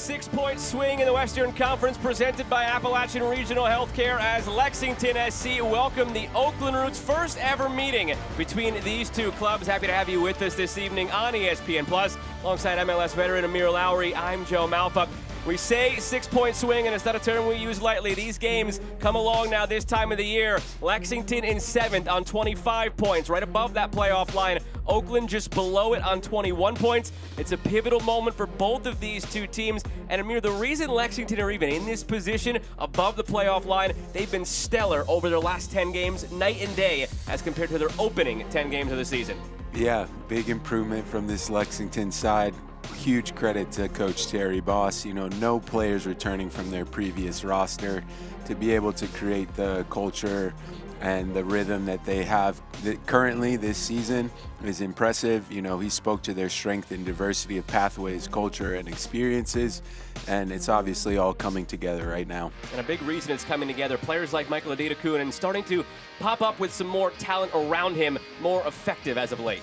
6-point swing in the Western Conference presented by Appalachian Regional Healthcare as Lexington SC welcome the Oakland Roots' first ever meeting between these two clubs. Happy to have you with us this evening on ESPN+. Alongside MLS veteran Amir Lowry, I'm Joe Malfa. We say 6-point swing, and it's not a term we use lightly. These games come along now this time of the year. Lexington in 7th on 25 points, right above that playoff line. Oakland just below it on 21 points. It's a pivotal moment for both of these two teams. And Amir, the reason Lexington are even in this position above the playoff line, they've been stellar over their last 10 games, night and day, as compared to their opening 10 games of the season. Yeah, big improvement from this Lexington side. Huge credit to Coach Terry Boss. You know, no players returning from their previous roster. To be able to create the culture and the rhythm that they have currently this season is impressive. You know, he spoke to their strength and diversity of pathways, culture, and experiences, and it's obviously all coming together right now. And a big reason it's coming together, players like Michael Adedokun starting to pop up with some more talent around him, more effective as of late.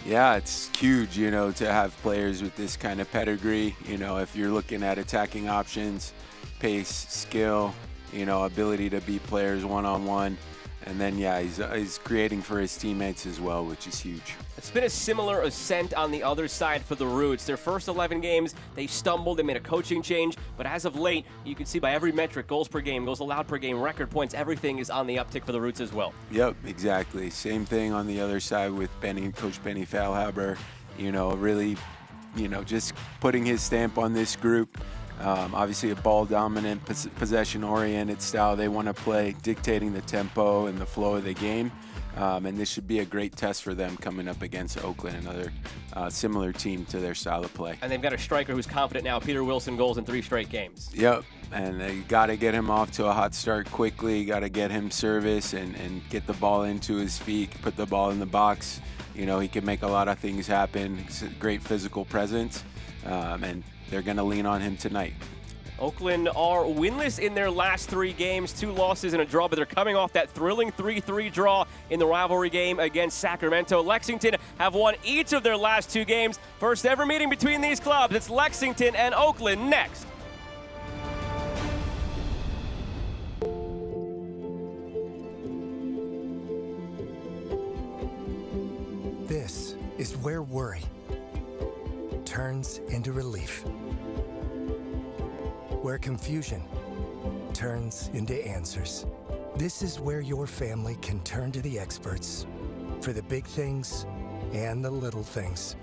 Yeah, it's huge, you know, to have players with this kind of pedigree. You know, if you're looking at attacking options, pace, skill, you know, ability to beat players one-on-one. And then, yeah, he's creating for his teammates as well, which is huge. It's been a similar ascent on the other side for the Roots. Their first 11 games, they stumbled, they made a coaching change, but as of late, you can see by every metric, goals per game, goals allowed per game, record points, everything is on the uptick for the Roots as well. Yep, exactly. Same thing on the other side with Coach Benny Feilhaber, you know, really, you know, just putting his stamp on this group. Obviously a ball-dominant, possession-oriented style they want to play, dictating the tempo and the flow of the game. And this should be a great test for them coming up against Oakland, another similar team to their style of play. And they've got a striker who's confident now, Peter Wilson, goals in 3 straight games. Yep, and they got to get him off to a hot start quickly, got to get him service and get the ball into his feet, put the ball in the box. You know, he can make a lot of things happen. He's a great physical presence, and they're going to lean on him tonight. Oakland are winless in their last 3 games, 2 losses and a draw, but they're coming off that thrilling 3-3 draw in the rivalry game against Sacramento. Lexington have won each of their last 2 games. First ever meeting between these clubs. It's Lexington and Oakland next. This is where worry turns into relief, where confusion turns into answers. This is where your family can turn to the experts for the big things and the little things.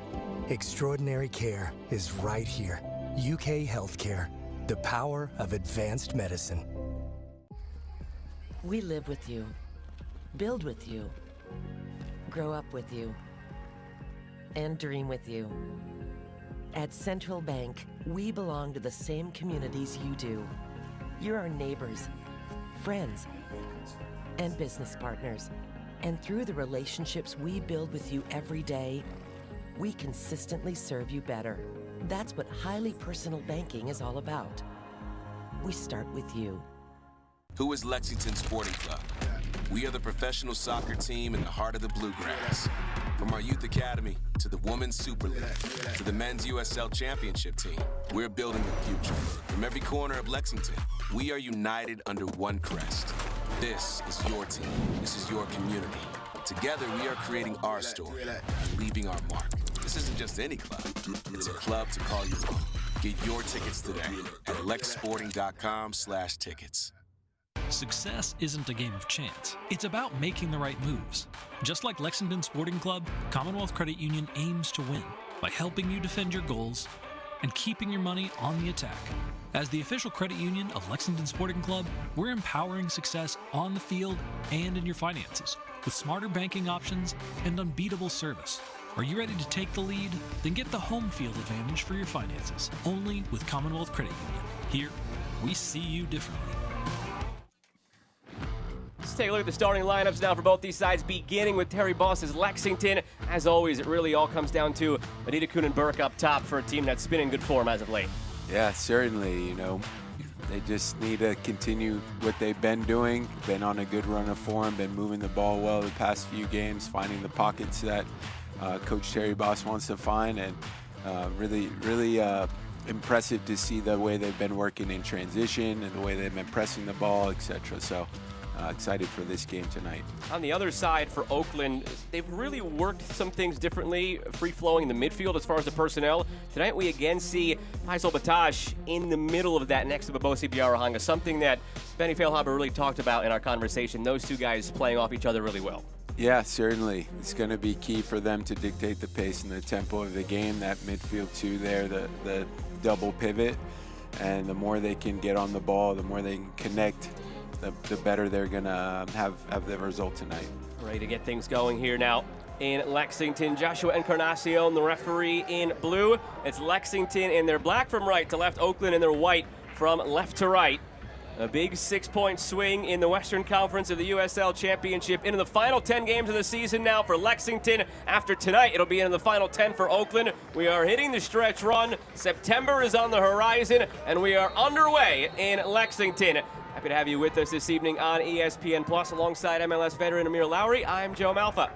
Extraordinary care is right here. UK Healthcare, the power of advanced medicine. We live with you, build with you, grow up with you, and dream with you. At Central Bank, we belong to the same communities you do. You're our neighbors, friends, and business partners. And through the relationships we build with you every day, we consistently serve you better. That's what highly personal banking is all about. We start with you. Who is Lexington Sporting Club? We are the professional soccer team in the heart of the Bluegrass. From our Youth Academy to the Women's Super League to the Men's USL Championship team, we're building the future. From every corner of Lexington, we are united under one crest. This is your team. This is your community. Together, we are creating our story and leaving our mark. This isn't just any club. It's a club to call your own. Get your tickets today at lexsporting.com/tickets. Success isn't a game of chance. It's about making the right moves. Just like Lexington Sporting Club, Commonwealth Credit Union aims to win by helping you defend your goals and keeping your money on the attack. As the official credit union of Lexington Sporting Club, we're empowering success on the field and in your finances with smarter banking options and unbeatable service. Are you ready to take the lead? Then get the home field advantage for your finances, only with Commonwealth Credit Union. Here, we see you differently. Let's take a look at the starting lineups now for both these sides, beginning with Terry Boss's Lexington. As always, it really all comes down to Adedokun and Burke up top for a team that's been in good form as of late. Yeah, certainly. You know, they just need to continue what they've been doing. Been on a good run of form, been moving the ball well the past few games, finding the pockets that Coach Terry Boss wants to find, and really impressive to see the way they've been working in transition and the way they've been pressing the ball, etc. So excited for this game tonight. On the other side for Oakland, they've really worked some things differently, free-flowing in the midfield as far as the personnel. Tonight we again see Faisal Batash in the middle of that next to Babosi Biarahanga, something that Benny Feilhaber really talked about in our conversation, those two guys playing off each other really well. Yeah, certainly. It's going to be key for them to dictate the pace and the tempo of the game, that midfield two there, the double pivot. And the more they can get on the ball, the more they can connect, the better they're going to have the result tonight. Ready to get things going here now in Lexington. Joshua Encarnacion, the referee in blue. It's Lexington in their black from right to left, Oakland in their white from left to right. A big 6-point swing in the Western Conference of the USL Championship into the final 10 games of the season now for Lexington. After tonight, it'll be into the final 10 for Oakland. We are hitting the stretch run. September is on the horizon, and we are underway in Lexington. Happy to have you with us this evening on ESPN Plus alongside MLS veteran Amir Lowry. I'm Joe Malfa.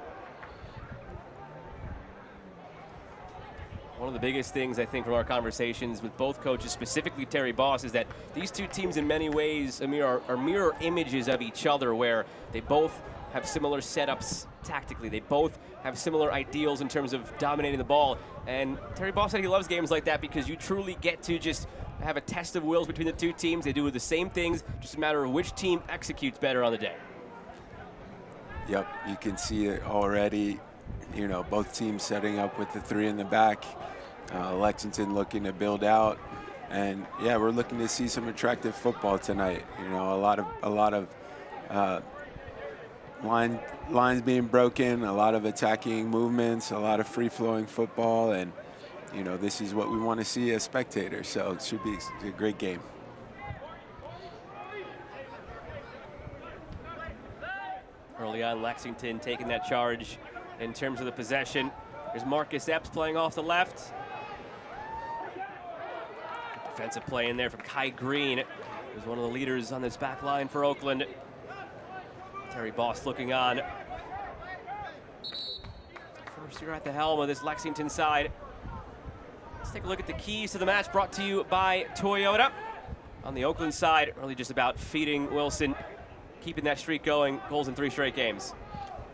One of the biggest things, I think, from our conversations with both coaches, specifically Terry Boss, is that these two teams in many ways, Amir, are mirror images of each other, where they both have similar setups tactically. They both have similar ideals in terms of dominating the ball. And Terry Boss said he loves games like that because you truly get to just have a test of wills between the two teams. They do the same things, just a matter of which team executes better on the day. Yep, you can see it already. You know, both teams setting up with the three in the back. Lexington looking to build out, and yeah, we're looking to see some attractive football tonight. You know, a lot of lines being broken, a lot of attacking movements, a lot of free-flowing football, and you know, this is what we want to see as spectators. So it should be a great game. Early on, Lexington taking that charge in terms of the possession. There's Marcus Epps playing off the left. Defensive play in there from Kai Green, who's one of the leaders on this back line for Oakland. Terry Boss looking on. First year at the helm of this Lexington side. Let's take a look at the keys to the match brought to you by Toyota. On the Oakland side, really just about feeding Wilson, keeping that streak going, goals in 3 straight games.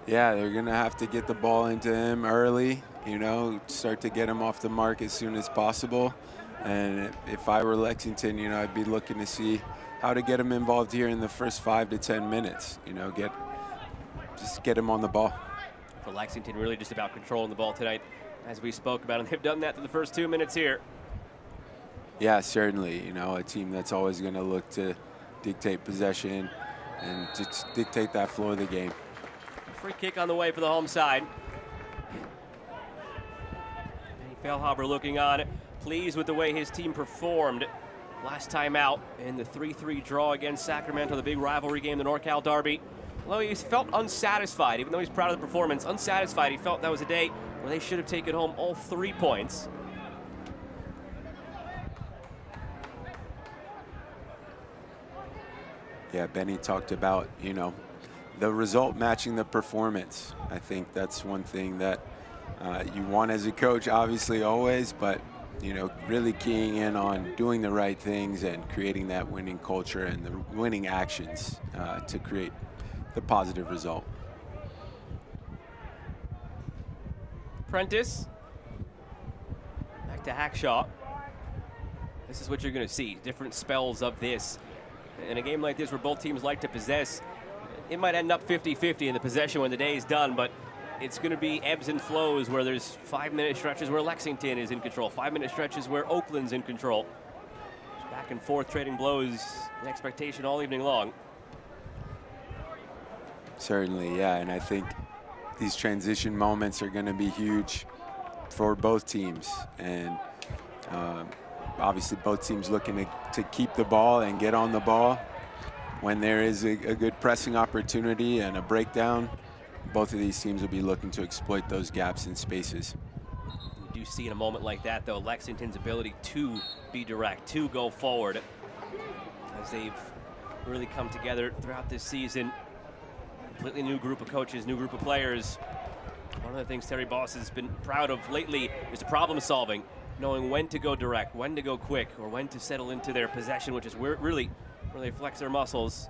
Yeah, they're going to have to get the ball into him early, you know, start to get him off the mark as soon as possible. And if I were Lexington, you know, I'd be looking to see how to get him involved here in the first 5 to 10 minutes. You know, just get him on the ball. For Lexington, really just about controlling the ball tonight, as we spoke about, and they've done that for the first 2 minutes here. Yeah, certainly. You know, a team that's always going to look to dictate possession and just dictate that flow of the game. Free kick on the way for the home side. Benny Feilhaber looking on, pleased with the way his team performed last time out in the 3-3 draw against Sacramento, the big rivalry game, the NorCal Derby. Although he felt unsatisfied, even though he's proud of the performance, unsatisfied. He felt that was a day where they should have taken home all 3 points. Yeah, Benny talked about, you know, the result matching the performance. I think that's one thing that you want as a coach, obviously, always, but you know, really keying in on doing the right things and creating that winning culture and the winning actions to create the positive result. Prentice. Back to Hackshaw. This is what you're going to see, different spells of this. In a game like this where both teams like to possess, it might end up 50-50 in the possession when the day is done, but it's going to be ebbs and flows where there's 5-minute stretches where Lexington is in control, 5-minute stretches where Oakland's in control. Back and forth trading blows, an expectation all evening long. Certainly, yeah, and I think these transition moments are going to be huge for both teams. And obviously both teams looking to keep the ball and get on the ball. When there is a good pressing opportunity and a breakdown, both of these teams will be looking to exploit those gaps and spaces. We do see in a moment like that, though, Lexington's ability to be direct, to go forward, as they've really come together throughout this season. Completely new group of coaches, new group of players. One of the things Terry Boss has been proud of lately is the problem solving. knowing when to go direct, when to go quick, or when to settle into their possession, which is where really they flex their muscles.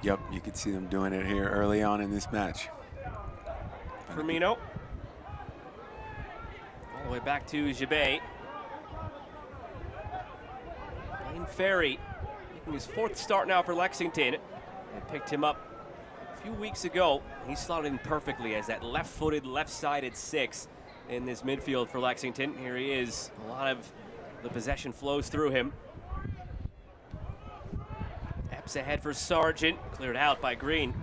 Yep, you could see them doing it here early on in this match. Firmino. All the way back to Gibet. Blaine Ferry making his 4th start now for Lexington. They picked him up a few weeks ago. He slotted in perfectly as that left-footed, left-sided 6 in this midfield for Lexington. Here he is. A lot of the possession flows through him. Epps ahead for Sargent. Cleared out by Green.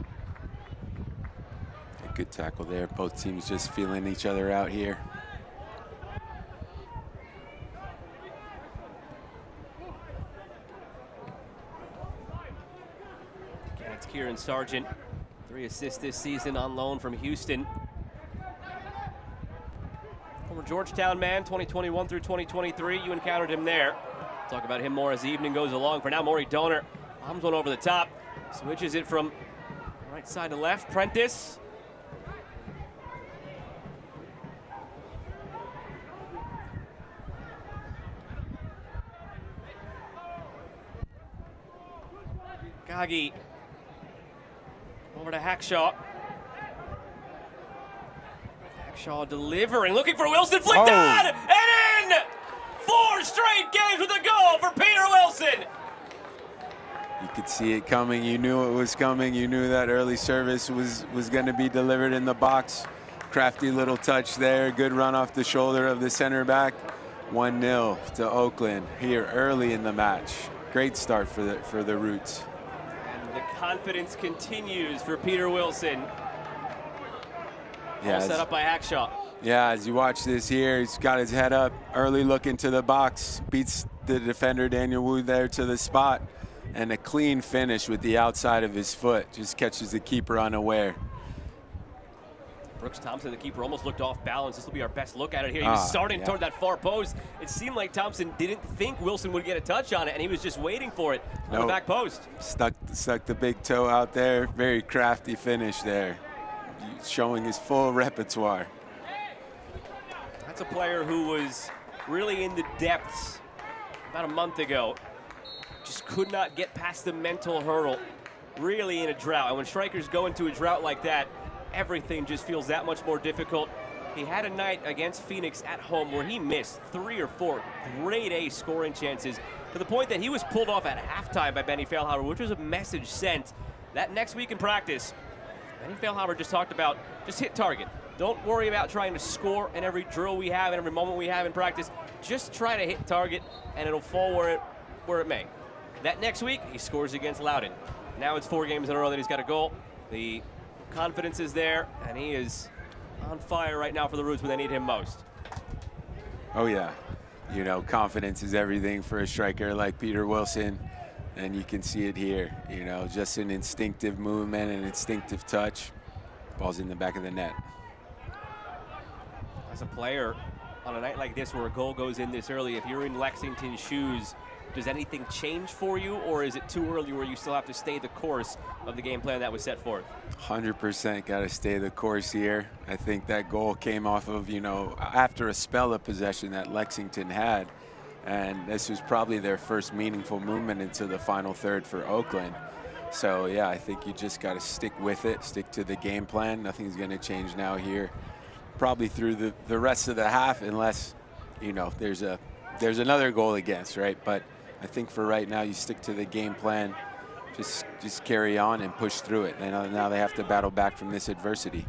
A good tackle there. Both teams just feeling each other out here. Again, it's Kieran Sargent. 3 assists this season on loan from Houston. Former Georgetown man, 2021 through 2023. You encountered him there. Talk about him more as the evening goes along. For now, Maury Donor bombs one over the top. Switches it from right side to left. Prentice. Gagi. Over to Hackshaw. Hackshaw delivering, looking for Wilson, flicked on, and in! 4 straight games with a goal for Peter Wilson. You could see it coming. You knew it was coming. You knew that early service was going to be delivered in the box. Crafty little touch there. Good run off the shoulder of the center back. 1-0 to Oakland here early in the match. Great start for the Roots. And the confidence continues for Peter Wilson. Yeah, all set up by Hackshaw. Yeah, as you watch this here, he's got his head up, early look into the box, beats the defender Daniel Wu there to the spot, and a clean finish with the outside of his foot. Just catches the keeper unaware. Brooks Thompson, the keeper, almost looked off balance. This will be our best look at it here. He was starting toward that far post. It seemed like Thompson didn't think Wilson would get a touch on it, and he was just waiting for it on the back post. Stuck the big toe out there. Very crafty finish there, showing his full repertoire. That's a player who was really in the depths about a month ago. Just could not get past the mental hurdle. Really in a drought. And when strikers go into a drought like that, everything just feels that much more difficult. He had a night against Phoenix at home where he missed 3 or 4 grade A scoring chances to the point that he was pulled off at halftime by Benny Feilhaber, which was a message sent that next week in practice. Benny Feilhaber just talked about just hit target. Don't worry about trying to score in every drill we have, in every moment we have in practice. Just try to hit target, and it'll fall where it may. That next week, he scores against Loudoun. Now it's 4 games in a row that he's got a goal. The confidence is there, and he is on fire right now for the Roots when they need him most. Oh yeah, you know, confidence is everything for a striker like Peter Wilson, and you can see it here. You know, just an instinctive movement, an instinctive touch. Ball's in the back of the net. As a player, on a night like this where a goal goes in this early, if you're in Lexington's shoes, does anything change for you, or is it too early where you still have to stay the course of the game plan that was set forth? 100% got to stay the course here. I think that goal came off of, you know, after a spell of possession that Lexington had, and this was probably their first meaningful movement into the final third for Oakland. So yeah, I think you just got to stick with it, stick to the game plan. Nothing's going to change now here, probably through the rest of the half, unless, you know, there's another goal against, right? But I think for right now, you stick to the game plan, just carry on and push through it. Now they have to battle back from this adversity.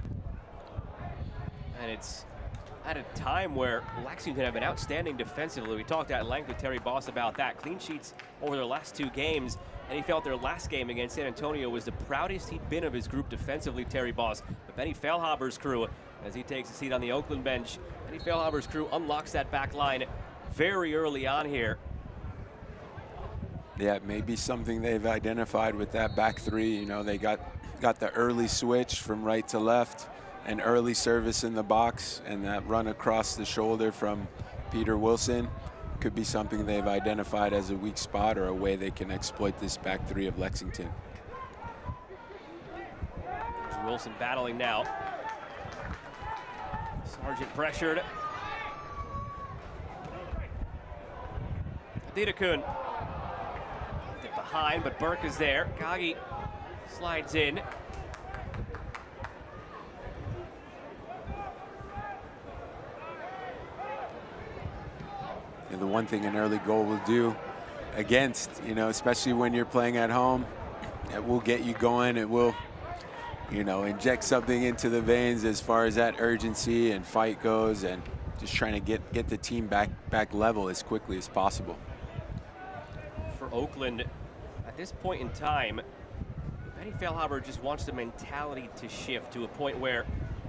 And it's at a time where Lexington have been outstanding defensively. We talked at length with Terry Boss about that. Clean sheets over their last 2 games, and he felt their last game against San Antonio was the proudest he'd been of his group defensively, Terry Boss. But Benny Feilhaber's crew, as he takes a seat on the Oakland bench, Benny Feilhaber's crew unlocks that back line very early on here. Yeah, maybe something they've identified with that back 3. You know, they got the early switch from right to left, an early service in the box, and that run across the shoulder from Peter Wilson could be something they've identified as a weak spot or a way they can exploit this back 3 of Lexington. There's Wilson battling now. Sargent pressured. Adidakun. Left it behind, but Burke is there. Gagi slides in. And the one thing an early goal will do against, especially when you're playing at home, it will get you going. It will, inject something into the veins as far as that urgency and fight goes, and just trying to get the team back level as quickly as possible. For Oakland, at this point in time, Benny Feilhaber just wants the mentality to shift to a point where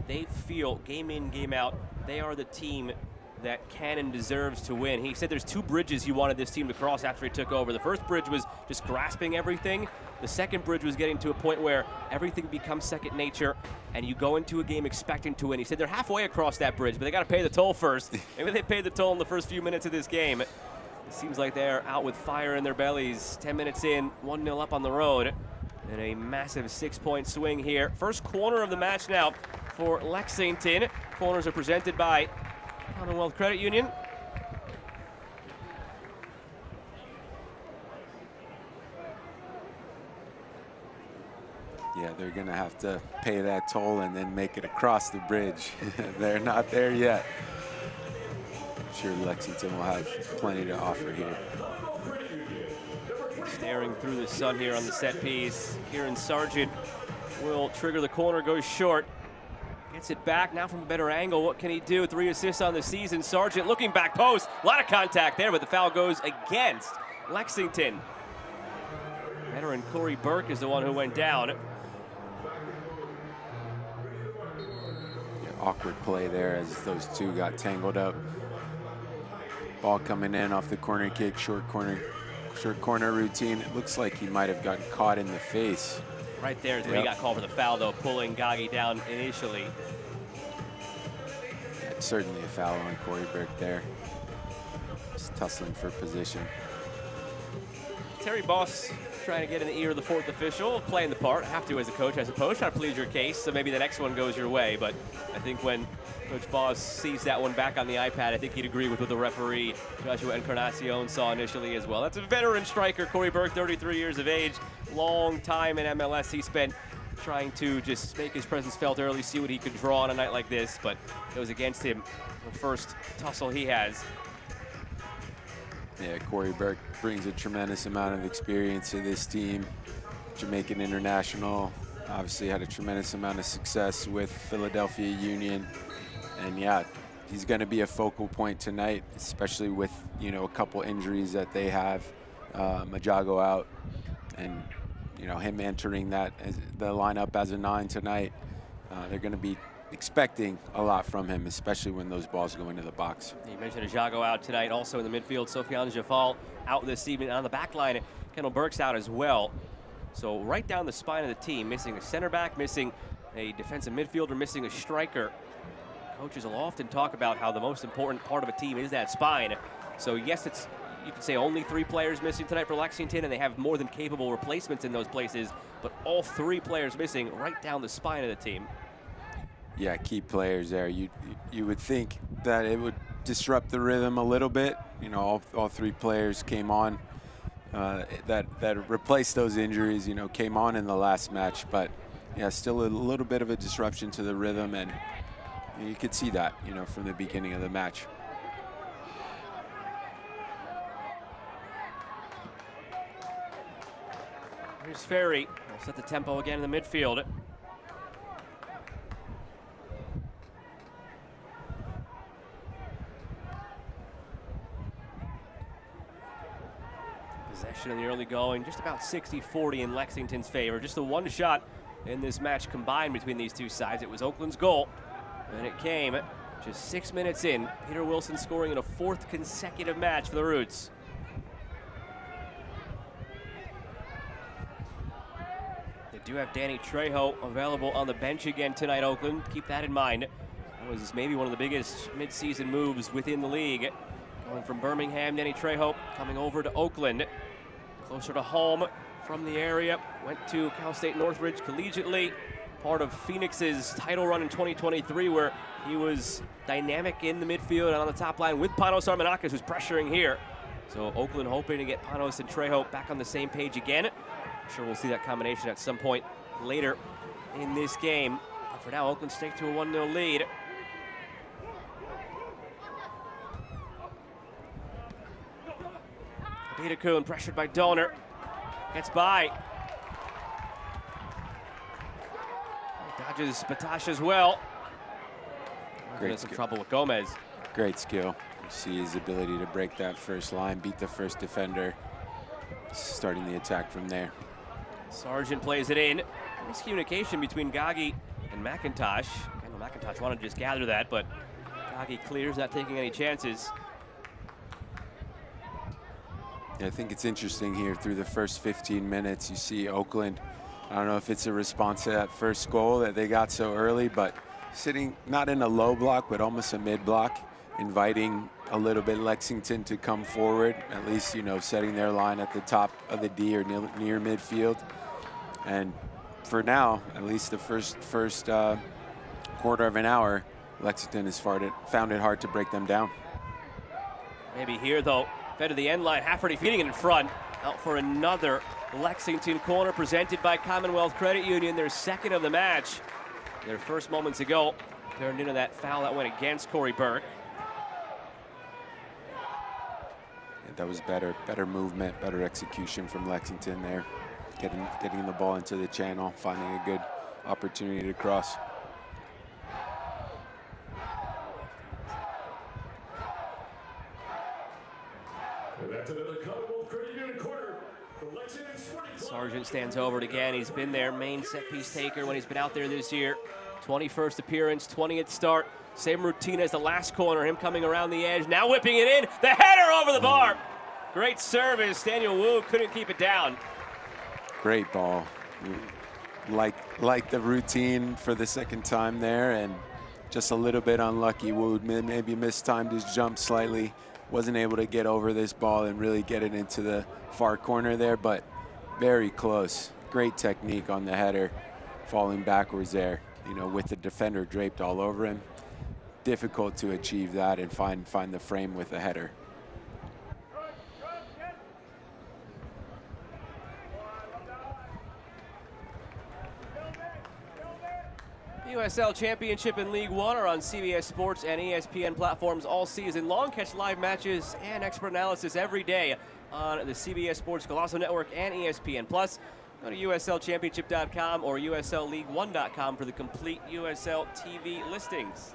they feel game in, game out, they are the team that can and deserves to win. He said there's two bridges he wanted this team to cross after he took over. The first bridge was just grasping everything. The second bridge was getting to a point where everything becomes second nature and you go into a game expecting to win. He said they're halfway across that bridge, but they got to pay the toll first. Maybe they paid the toll in the first few minutes of this game. It seems like they're out with fire in their bellies. 10 minutes in, 1-0 up on the road, and a massive 6-point swing here. First corner of the match now for Lexington. Corners are presented by Commonwealth Credit Union. Yeah, they're going to have to pay that toll and then make it across the bridge. They're not there yet. I'm sure Lexington will have plenty to offer here. Staring through the sun here on the set piece. Kieran Sargent will trigger the corner, goes short. Gets it back now from a better angle. What can he do? 3 assists on the season. Sargent looking back post. A lot of contact there, but the foul goes against Lexington. Veteran Corey Burke is the one who went down. Yeah, awkward play there as those two got tangled up. Ball coming in off the corner kick, short corner routine. It looks like he might have gotten caught in the face. Right there is when he got called for the foul, though, pulling Gagi down initially. Yeah, certainly a foul on Corey Burke there. Just tussling for position. Terry Boss trying to get in the ear of the fourth official, playing the part. Have to as a coach, I suppose, try to please your case, so maybe the next one goes your way. But I think when Coach Boss sees that one back on the iPad, I think he'd agree with what the referee, Joshua Encarnacion, saw initially as well. That's a veteran striker, Corey Burke, 33 years of age. Long time in MLS he spent trying to just make his presence felt early, see what he could draw on a night like this, but it goes against him the first tussle he has. Yeah, Corey Burke brings a tremendous amount of experience to this team. Jamaican international, obviously had a tremendous amount of success with Philadelphia Union. And yeah, he's going to be a focal point tonight, especially with, a couple injuries that they have. Majago out, and, him entering the lineup as a 9 tonight. They're going to be expecting a lot from him, especially when those balls go into the box. You mentioned Ajago out tonight, also in the midfield. Sofiane Jafal out this evening. On the back line, Kendall Burke's out as well. So right down the spine of the team, missing a center back, missing a defensive midfielder, missing a striker. Coaches will often talk about how the most important part of a team is that spine. So yes, you could say only 3 players missing tonight for Lexington, and they have more than capable replacements in those places, but all 3 players missing right down the spine of the team. Yeah, key players there. You would think that it would disrupt the rhythm a little bit. All 3 players came on that replaced those injuries, came on in the last match, but yeah, still a little bit of a disruption to the rhythm, and you could see that, from the beginning of the match. Here's Ferry. We'll set the tempo again in the midfield. Possession in the early going, just about 60-40 in Lexington's favor. Just the one shot in this match combined between these two sides. It was Oakland's goal, and it came just 6 minutes in. Peter Wilson scoring in a 4th consecutive match for the Roots. They do have Danny Trejo available on the bench again tonight, Oakland. Keep that in mind. That was maybe one of the biggest mid-season moves within the league. Going from Birmingham, Danny Trejo coming over to Oakland. Closer to home from the area. Went to Cal State Northridge collegiately. part of Phoenix's title run in 2023, where he was dynamic in the midfield and on the top line with Panos Armanakis, who's pressuring here. So Oakland hoping to get Panos and Trejo back on the same page again. I'm sure we'll see that combination at some point later in this game. But for now, Oakland stake to a 1-0 lead. Bidakun pressured by Donor. Gets by. Dodges Batash as well. Great some trouble with Gomez. Great skill. You see his ability to break that first line, beat the first defender, starting the attack from there. Sargent plays it in. Miscommunication between Gagi and McIntosh. I know McIntosh wanted to just gather that, but Gagi clears, not taking any chances. Yeah, I think it's interesting here through the first 15 minutes. You see Oakland, I don't know if it's a response to that first goal that they got so early, but sitting not in a low block, but almost a mid block, inviting a little bit Lexington to come forward, at least, you know, setting their line at the top of the D or near midfield. And for now, at least the first quarter of an hour, Lexington has found it hard to break them down. Maybe here, though, fed to the end line. Hafferty feeding it in front. Out for another Lexington corner presented by Commonwealth Credit Union, their second of the match. Their first moments ago turned into that foul that went against Corey Burke. Yeah, that was better movement, better execution from Lexington there. Getting the ball into the channel, finding a good opportunity to cross. Sargent stands over it again. He's been their main set-piece taker when he's been out there this year. 21st appearance, 20th start. Same routine as the last corner, him coming around the edge. Now whipping it in, the header over the bar. Great service, Daniel Wu couldn't keep it down. Great ball. Like the routine for the second time there, and just a little bit unlucky. Wu maybe mistimed his jump slightly. Wasn't able to get over this ball and really get it into the far corner there, but very close. Great technique on the header, falling backwards there, you know, with the defender draped all over him. Difficult to achieve that and find the frame with the header. USL Championship and League One are on CBS Sports and ESPN platforms all season long. Catch live matches and expert analysis every day on the CBS Sports Golazo Network and ESPN+. Go to USLChampionship.com or USLLeague1.com for the complete USL TV listings.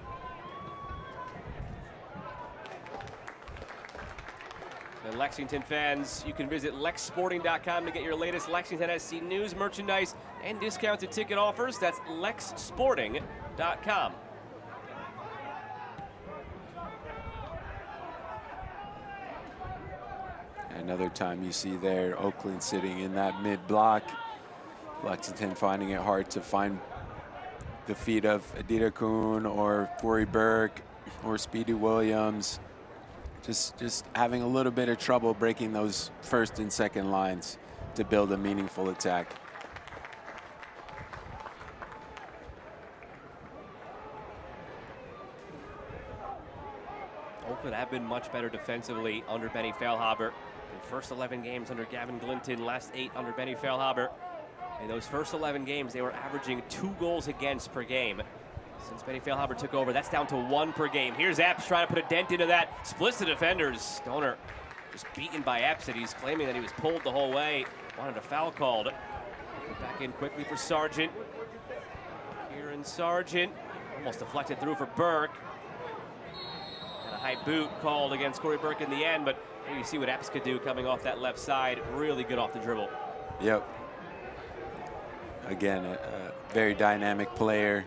And Lexington fans, you can visit lexsporting.com to get your latest Lexington SC news, merchandise, and discounted ticket offers. That's lexsporting.com. Another time you see there, Oakland sitting in that mid block. Lexington finding it hard to find the feet of Adida-kun or Corey Burke or Speedy Williams. Just having a little bit of trouble breaking those first and second lines to build a meaningful attack. Oakland have been much better defensively under Benny Feilhaber. The first 11 games under Gavin Glinton, last 8 under Benny Feilhaber. In those first 11 games, they were averaging 2 goals against per game. Since Benny Feilhaber took over, that's down to 1 per game. Here's Epps trying to put a dent into that. Splits the defenders. Stoner just beaten by Epps, and he's claiming that he was pulled the whole way. Wanted a foul called. Put back in quickly for Sargent. Kieran Sargent almost deflected through for Burke. And a high boot called against Corey Burke in the end, but here you see what Epps could do coming off that left side. Really good off the dribble. Yep. Again, a very dynamic player.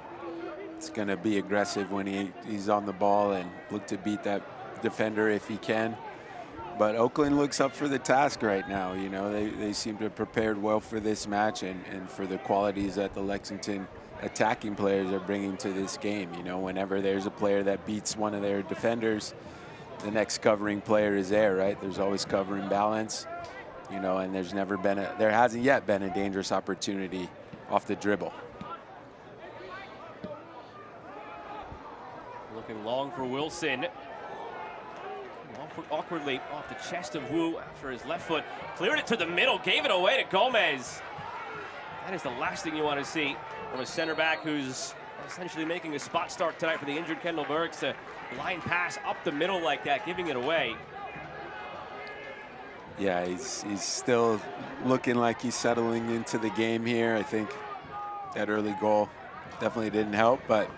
It's going to be aggressive when he's on the ball and look to beat that defender if he can. But Oakland looks up for the task right now. You know, they seem to have prepared well for this match and for the qualities that the Lexington attacking players are bringing to this game. You know, whenever there's a player that beats one of their defenders, the next covering player is there, right? There's always covering balance, you know, and there hasn't yet been a dangerous opportunity off the dribble. Looking long for Wilson. Awkwardly off the chest of Wu after his left foot. Cleared it to the middle, gave it away to Gomez. That is the last thing you want to see from a center back who's essentially making a spot start tonight for the injured Kendall Burks. A line pass up the middle like that, giving it away. Yeah, he's still looking like he's settling into the game here. I think that early goal definitely didn't help, but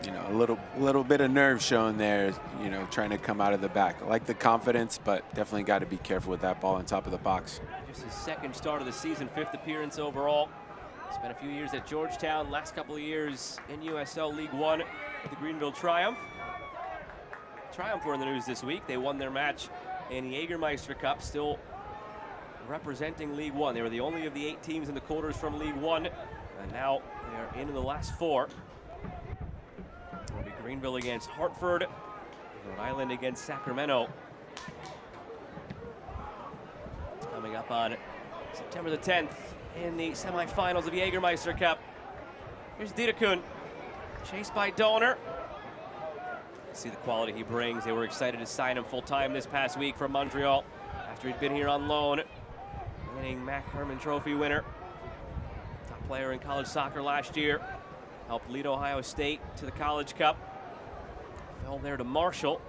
you know, a little bit of nerve shown there, you know, trying to come out of the back. I like the confidence, but definitely got to be careful with that ball on top of the box. Just his second start of the season, 5th appearance overall. Spent a few years at Georgetown, last couple of years in USL League One with the Greenville Triumph. Triumph were in the news this week. They won their match in the Jägermeister Cup, still representing League One. They were the only of the 8 teams in the quarters from League One, and now they are into the last 4. It'll be Greenville against Hartford, Rhode Island against Sacramento. It's coming up on September the 10th in the semifinals of the Jägermeister Cup. Here's Didakun, chased by Donor. See the quality he brings. They were excited to sign him full-time this past week from Montreal after he'd been here on loan. Winning Mac Herman Trophy winner. Top player in college soccer last year. Helped lead Ohio State to the College Cup. Fell there to Marshall.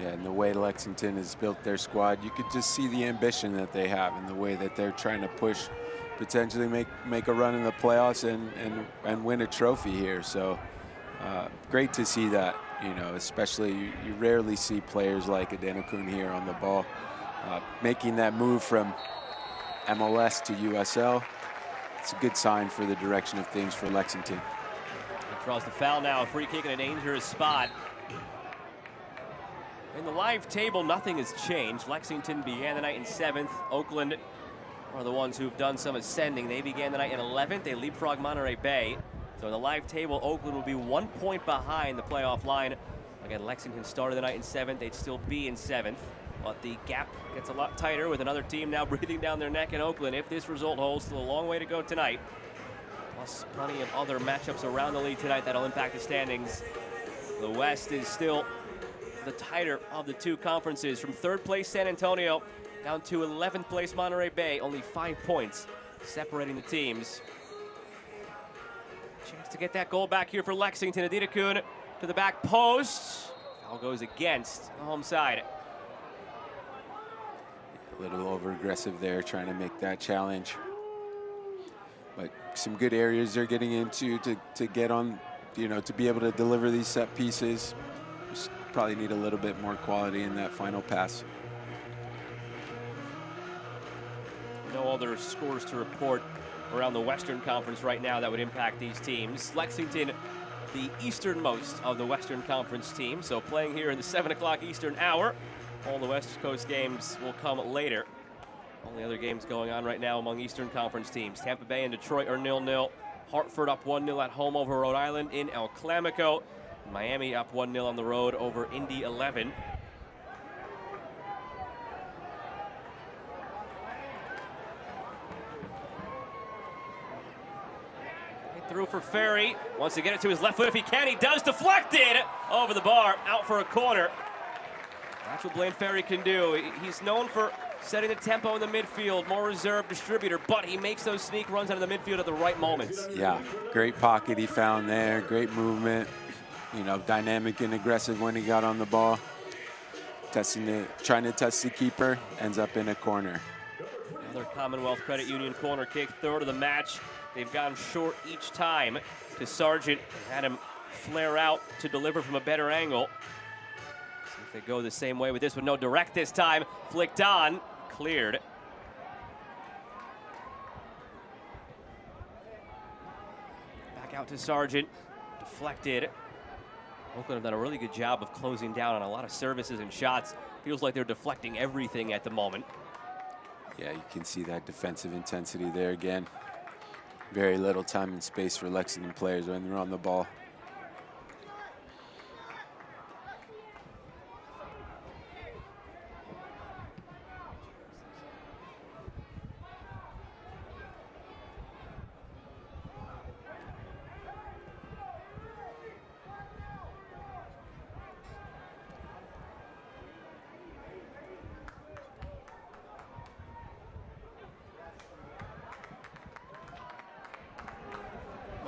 Yeah, and the way Lexington has built their squad, you could just see the ambition that they have and the way that they're trying to push, potentially make a run in the playoffs and win a trophy here. So great to see that, you know, especially you rarely see players like Adenokun here on the ball. Making that move from MLS to USL, it's a good sign for the direction of things for Lexington. He draws the foul now, a free kick in a dangerous spot. In the live table, nothing has changed. Lexington began the night in 7th. Oakland are the ones who've done some ascending. They began the night in 11th. They leapfrog Monterey Bay. So in the live table, Oakland will be 1 point behind the playoff line. Again, Lexington started the night in 7th. They'd still be in 7th. But the gap gets a lot tighter with another team now breathing down their neck in Oakland. If this result holds, still a long way to go tonight. Plus plenty of other matchups around the league tonight that'll impact the standings. The West is still the tighter of the 2 conferences. From 3rd place San Antonio down to 11th place Monterey Bay. Only 5 points separating the teams. Chance to get that goal back here for Lexington. Adidakun to the back post. Foul goes against the home side. A little over-aggressive there, trying to make that challenge. But some good areas they're getting into to get on, you know, to be able to deliver these set pieces. Just probably need a little bit more quality in that final pass. No other scores to report around the Western Conference right now that would impact these teams. Lexington, the easternmost of the Western Conference teams, so playing here in the 7 o'clock Eastern hour. All the West Coast games will come later. Only other games going on right now among Eastern Conference teams. Tampa Bay and Detroit are 0-0. Hartford up 1-0 at home over Rhode Island in El Clamico. Miami up 1-0 on the road over Indy 11. Through for Ferry. Wants to get it to his left foot if he can. He does. Deflected over the bar. Out for a corner. That's what Blaine Ferry can do. He's known for setting the tempo in the midfield, more reserved distributor, but he makes those sneak runs out of the midfield at the right moments. Yeah, great pocket he found there. Great movement. You know, dynamic and aggressive when he got on the ball. Testing it, trying to test the keeper, ends up in a corner. Another Commonwealth Credit Union corner kick, 3rd of the match. They've gone short each time to Sargent. Had him flare out to deliver from a better angle. See if they go the same way with this one. No, direct this time. Flicked on, cleared. Back out to Sargent, deflected. Oakland have done a really good job of closing down on a lot of services and shots. Feels like they're deflecting everything at the moment. Yeah, you can see that defensive intensity there again. Very little time and space for Lexington players when they're on the ball.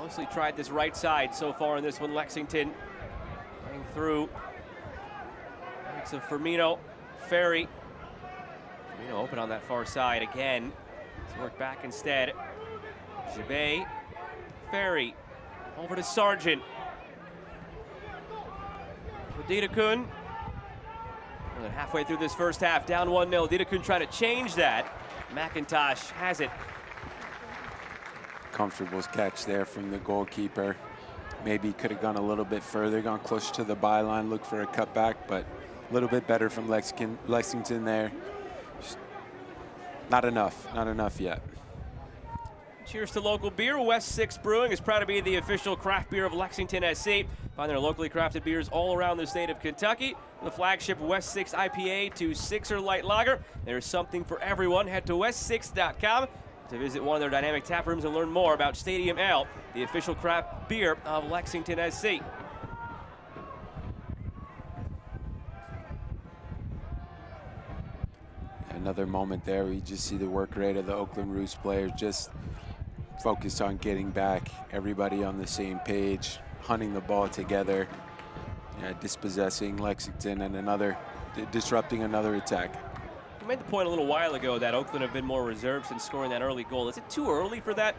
Mostly tried this right side so far in this one. Lexington playing through. Likes of Firmino, Ferry. Firmino open on that far side again. Let's work back instead. Jabay, Ferry, over to Sargent. Didakun. More than halfway through this first half, down 1-0. Didakun trying to change that. McIntosh has it. Comfortable catch there from the goalkeeper. Maybe could have gone a little bit further, gone closer to the byline, look for a cutback, but a little bit better from Lexington there. Just not enough yet. Cheers to local beer. West 6 Brewing is proud to be the official craft beer of Lexington SC. Find their locally crafted beers all around the state of Kentucky. The flagship West 6 IPA to 6er Light Lager. There's something for everyone. Head to west6.com to visit one of their dynamic tap rooms and learn more about Stadium Ale, the official craft beer of Lexington SC. Another moment there, we just see the work rate of the Oakland Roots players, just focused on getting back, everybody on the same page, hunting the ball together, dispossessing Lexington and disrupting another attack. You made the point a little while ago that Oakland have been more reserved since scoring that early goal. Is it too early for that?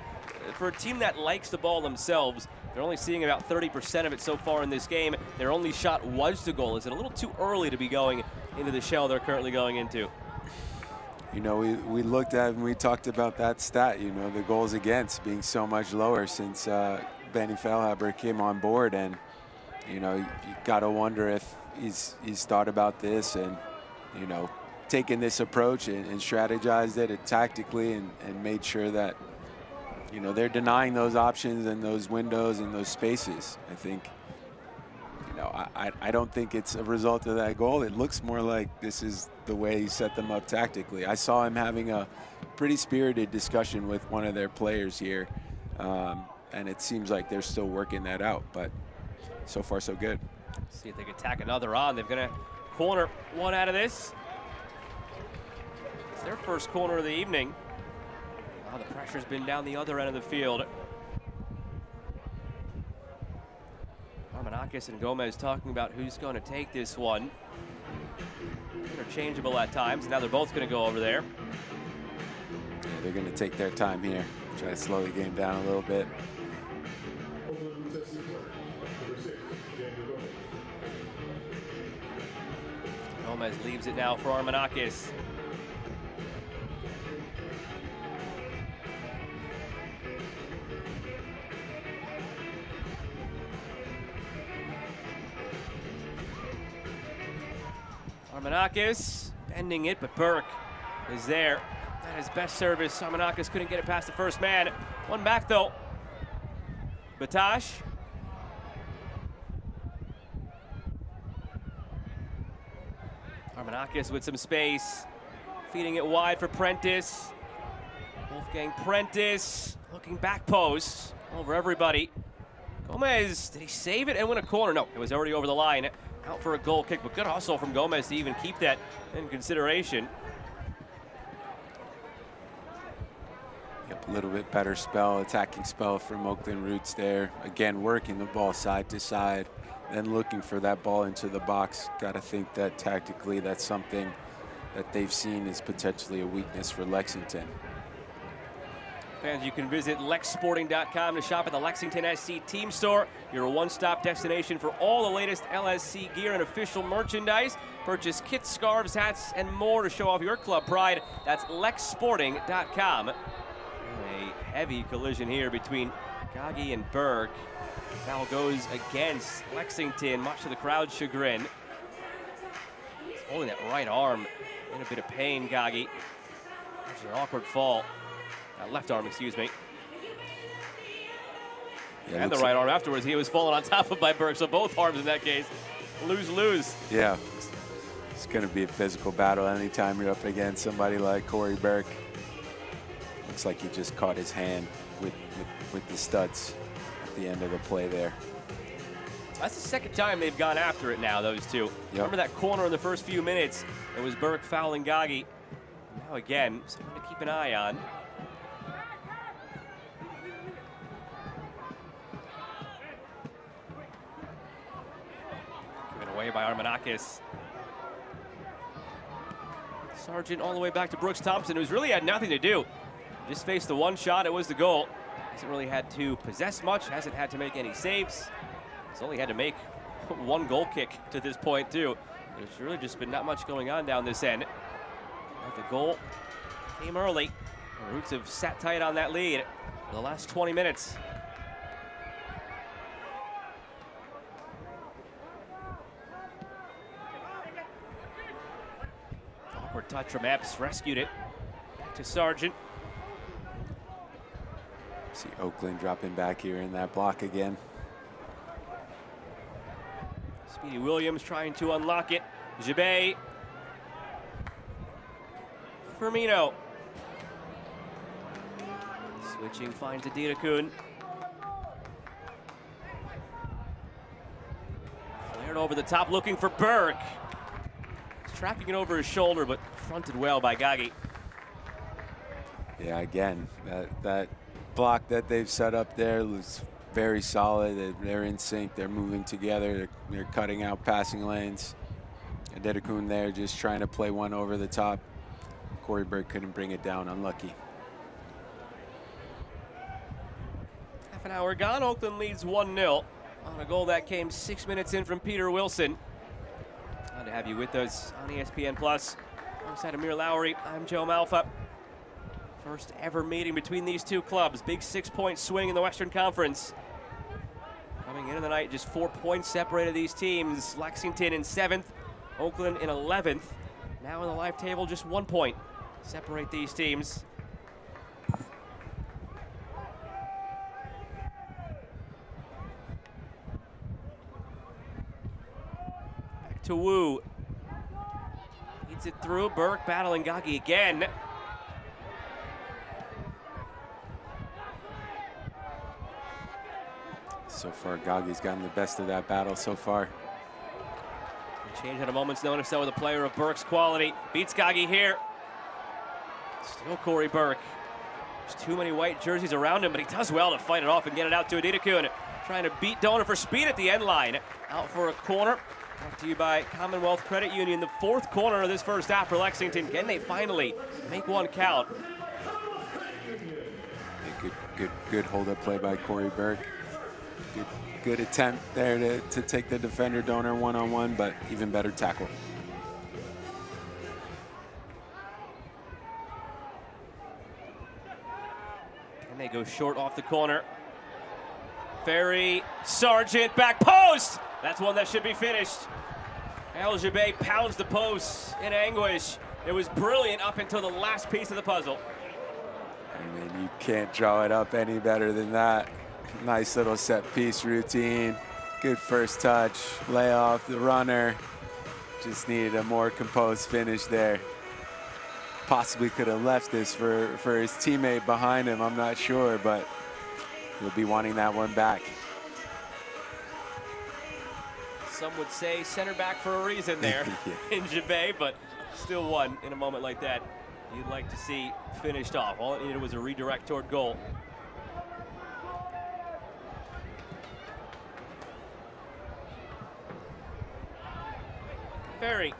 For a team that likes the ball themselves, they're only seeing about 30% of it so far in this game. Their only shot was the goal. Is it a little too early to be going into the shell they're currently going into? You know, we looked at and we talked about that stat, you know, the goals against being so much lower since Benny Feilhaber came on board. And, you know, you got to wonder if he's thought about this and, you know, taken this approach and strategized it tactically and made sure that, you know, they're denying those options and those windows and those spaces. I think, you know, I don't think it's a result of that goal. It looks more like this is the way he set them up tactically. I saw him having a pretty spirited discussion with one of their players here, and it seems like they're still working that out, but so far so good. Let's see if they can tack another on. They're going to corner one out of this. It's their first corner of the evening. Oh, the pressure's been down the other end of the field. Armanakis and Gomez talking about who's going to take this one. Interchangeable at times, and now they're both going to go over there. Yeah, they're going to take their time here. Try to slow the game down a little bit. Gomez leaves it now for Armanakis. Armanakis bending it, but Burke is there. At his best service, Armanakis couldn't get it past the first man. One back though. Batash. Armanakis with some space. Feeding it wide for Prentice. Wolfgang Prentice looking back post over everybody. Gomez, did he save it and win a corner? No, it was already over the line. Out for a goal kick, but good hustle from Gomez to even keep that in consideration. Yep, a little bit better spell, attacking spell from Oakland Roots there. Again, working the ball side to side, then looking for that ball into the box. Got to think that tactically that's something that they've seen is potentially a weakness for Lexington. Fans, you can visit lexsporting.com to shop at the Lexington SC Team Store, your one-stop destination for all the latest LSC gear and official merchandise. Purchase kits, scarves, hats, and more to show off your club pride. That's lexsporting.com. A heavy collision here between Gagi and Berg. Foul goes against Lexington, much to the crowd's chagrin. He's holding that right arm in a bit of pain, Gagi. That's an awkward fall. Left arm, excuse me. Yeah, and the right arm afterwards. He was falling on top of by Burke, so both arms in that case. Lose-lose. Yeah, it's going to be a physical battle anytime you're up against somebody like Corey Burke. Looks like he just caught his hand with the studs at the end of the play there. That's the second time they've gone after it now, those two. Yep. Remember that corner in the first few minutes? It was Burke fouling Gagi. Now again, something to keep an eye on. away by Armanakis. Sargent all the way back to Brooks Thompson, who's really had nothing to do. Just faced the one shot, it was the goal. Hasn't really had to possess much, hasn't had to make any saves. He's only had to make one goal kick to this point too. There's really just been not much going on down this end. But the goal came early. The Roots have sat tight on that lead for the last 20 minutes. Awkward touch from Epps, rescued it. Back to Sargent. See Oakland dropping back here in that block again. Speedy Williams trying to unlock it. Jabay. Firmino. Switching, finds Adidakun. Flared over the top, looking for Berg. He's tracking it over his shoulder, but fronted well by Gagi. Yeah, again, that block that they've set up there was very solid. They're in sync. They're moving together. They're cutting out passing lanes. Adidakun there just trying to play one over the top. Corey Berg couldn't bring it down. Unlucky. Half an hour gone. Oakland leads 1-0 on a goal that came 6 minutes in from Peter Wilson. Glad to have you with us on ESPN Plus. Alongside Amir Lowry, I'm Joe Malfa. First ever meeting between these two clubs. Big 6-point swing in the Western Conference. Coming into the night, just 4 points separated these teams. Lexington in 7th, Oakland in 11th. Now in the live table, just 1 point separate these teams. Back to Wu. Feeds it through. Burke battling Gagi again. So far, Gagi's gotten the best of that battle so far. Change at a moment's notice, though, with a player of Burke's quality. Beats Gagi here. Still Corey Burke. There's too many white jerseys around him, but he does well to fight it off and get it out to Adidakun. Trying to beat Donor for speed at the end line. Out for a corner. Brought to you by Commonwealth Credit Union. The 4th corner of this first half for Lexington. Can they finally make one count? Good hold-up play by Corey Burke. Good attempt there to take the defender Donor one-on-one, but even better tackle. And they go short off the corner. Ferry, Sargent, back post! That's one that should be finished. El Jabay pounds the post in anguish. It was brilliant up until the last piece of the puzzle. I mean, you can't draw it up any better than that. Nice little set piece routine. Good first touch, lay off the runner. Just needed a more composed finish there. Possibly could have left this for his teammate behind him, I'm not sure, but he'll be wanting that one back. Some would say center back for a reason there in Jabay, but still one in a moment like that you'd like to see finished off. All it needed was a redirect toward goal. Ferry.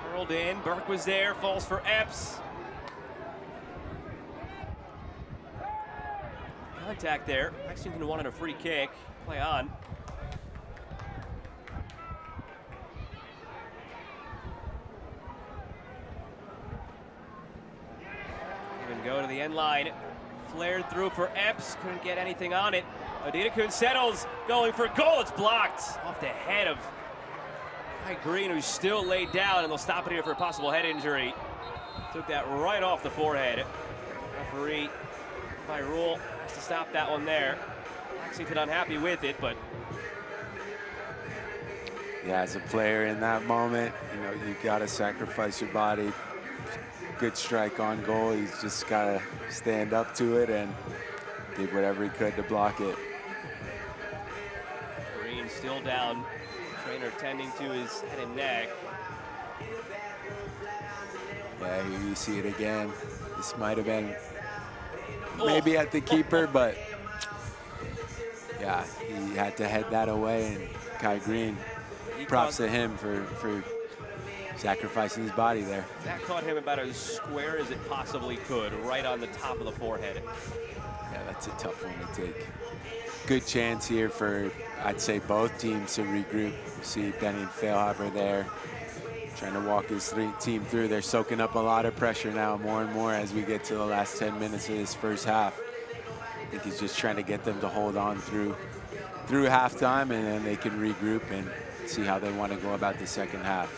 Hurled in, Burke was there, falls for Epps. Contact there. Lexington wanted a free kick. Play on. Even go to the end line. Flared through for Epps. Couldn't get anything on it. Adidakun settles, going for goal. It's blocked off the head of Kai Green, who's still laid down, and they'll stop it here for a possible head injury. Took that right off the forehead. Referee, by rule, has to stop that one there. Lexington unhappy with it, but Yeah, as a player in that moment, you know, you got to sacrifice your body. Good strike on goal. He's just got to stand up to it and did whatever he could to block it. Green still down. Trainer tending to his head and neck. Yeah, here you see it again. This might have been maybe at the keeper, but yeah, he had to head that away. And Kai Green, props to him for sacrificing his body there. That caught him about as square as it possibly could, right on the top of the forehead. Yeah, that's a tough one to take. Good chance here for, I'd say, both teams to regroup. See Benny and Feilhaber there trying to walk his team through. They're soaking up a lot of pressure now, more and more as we get to the last 10 minutes of this first half. I think he's just trying to get them to hold on through halftime, and then they can regroup and see how they want to go about the second half.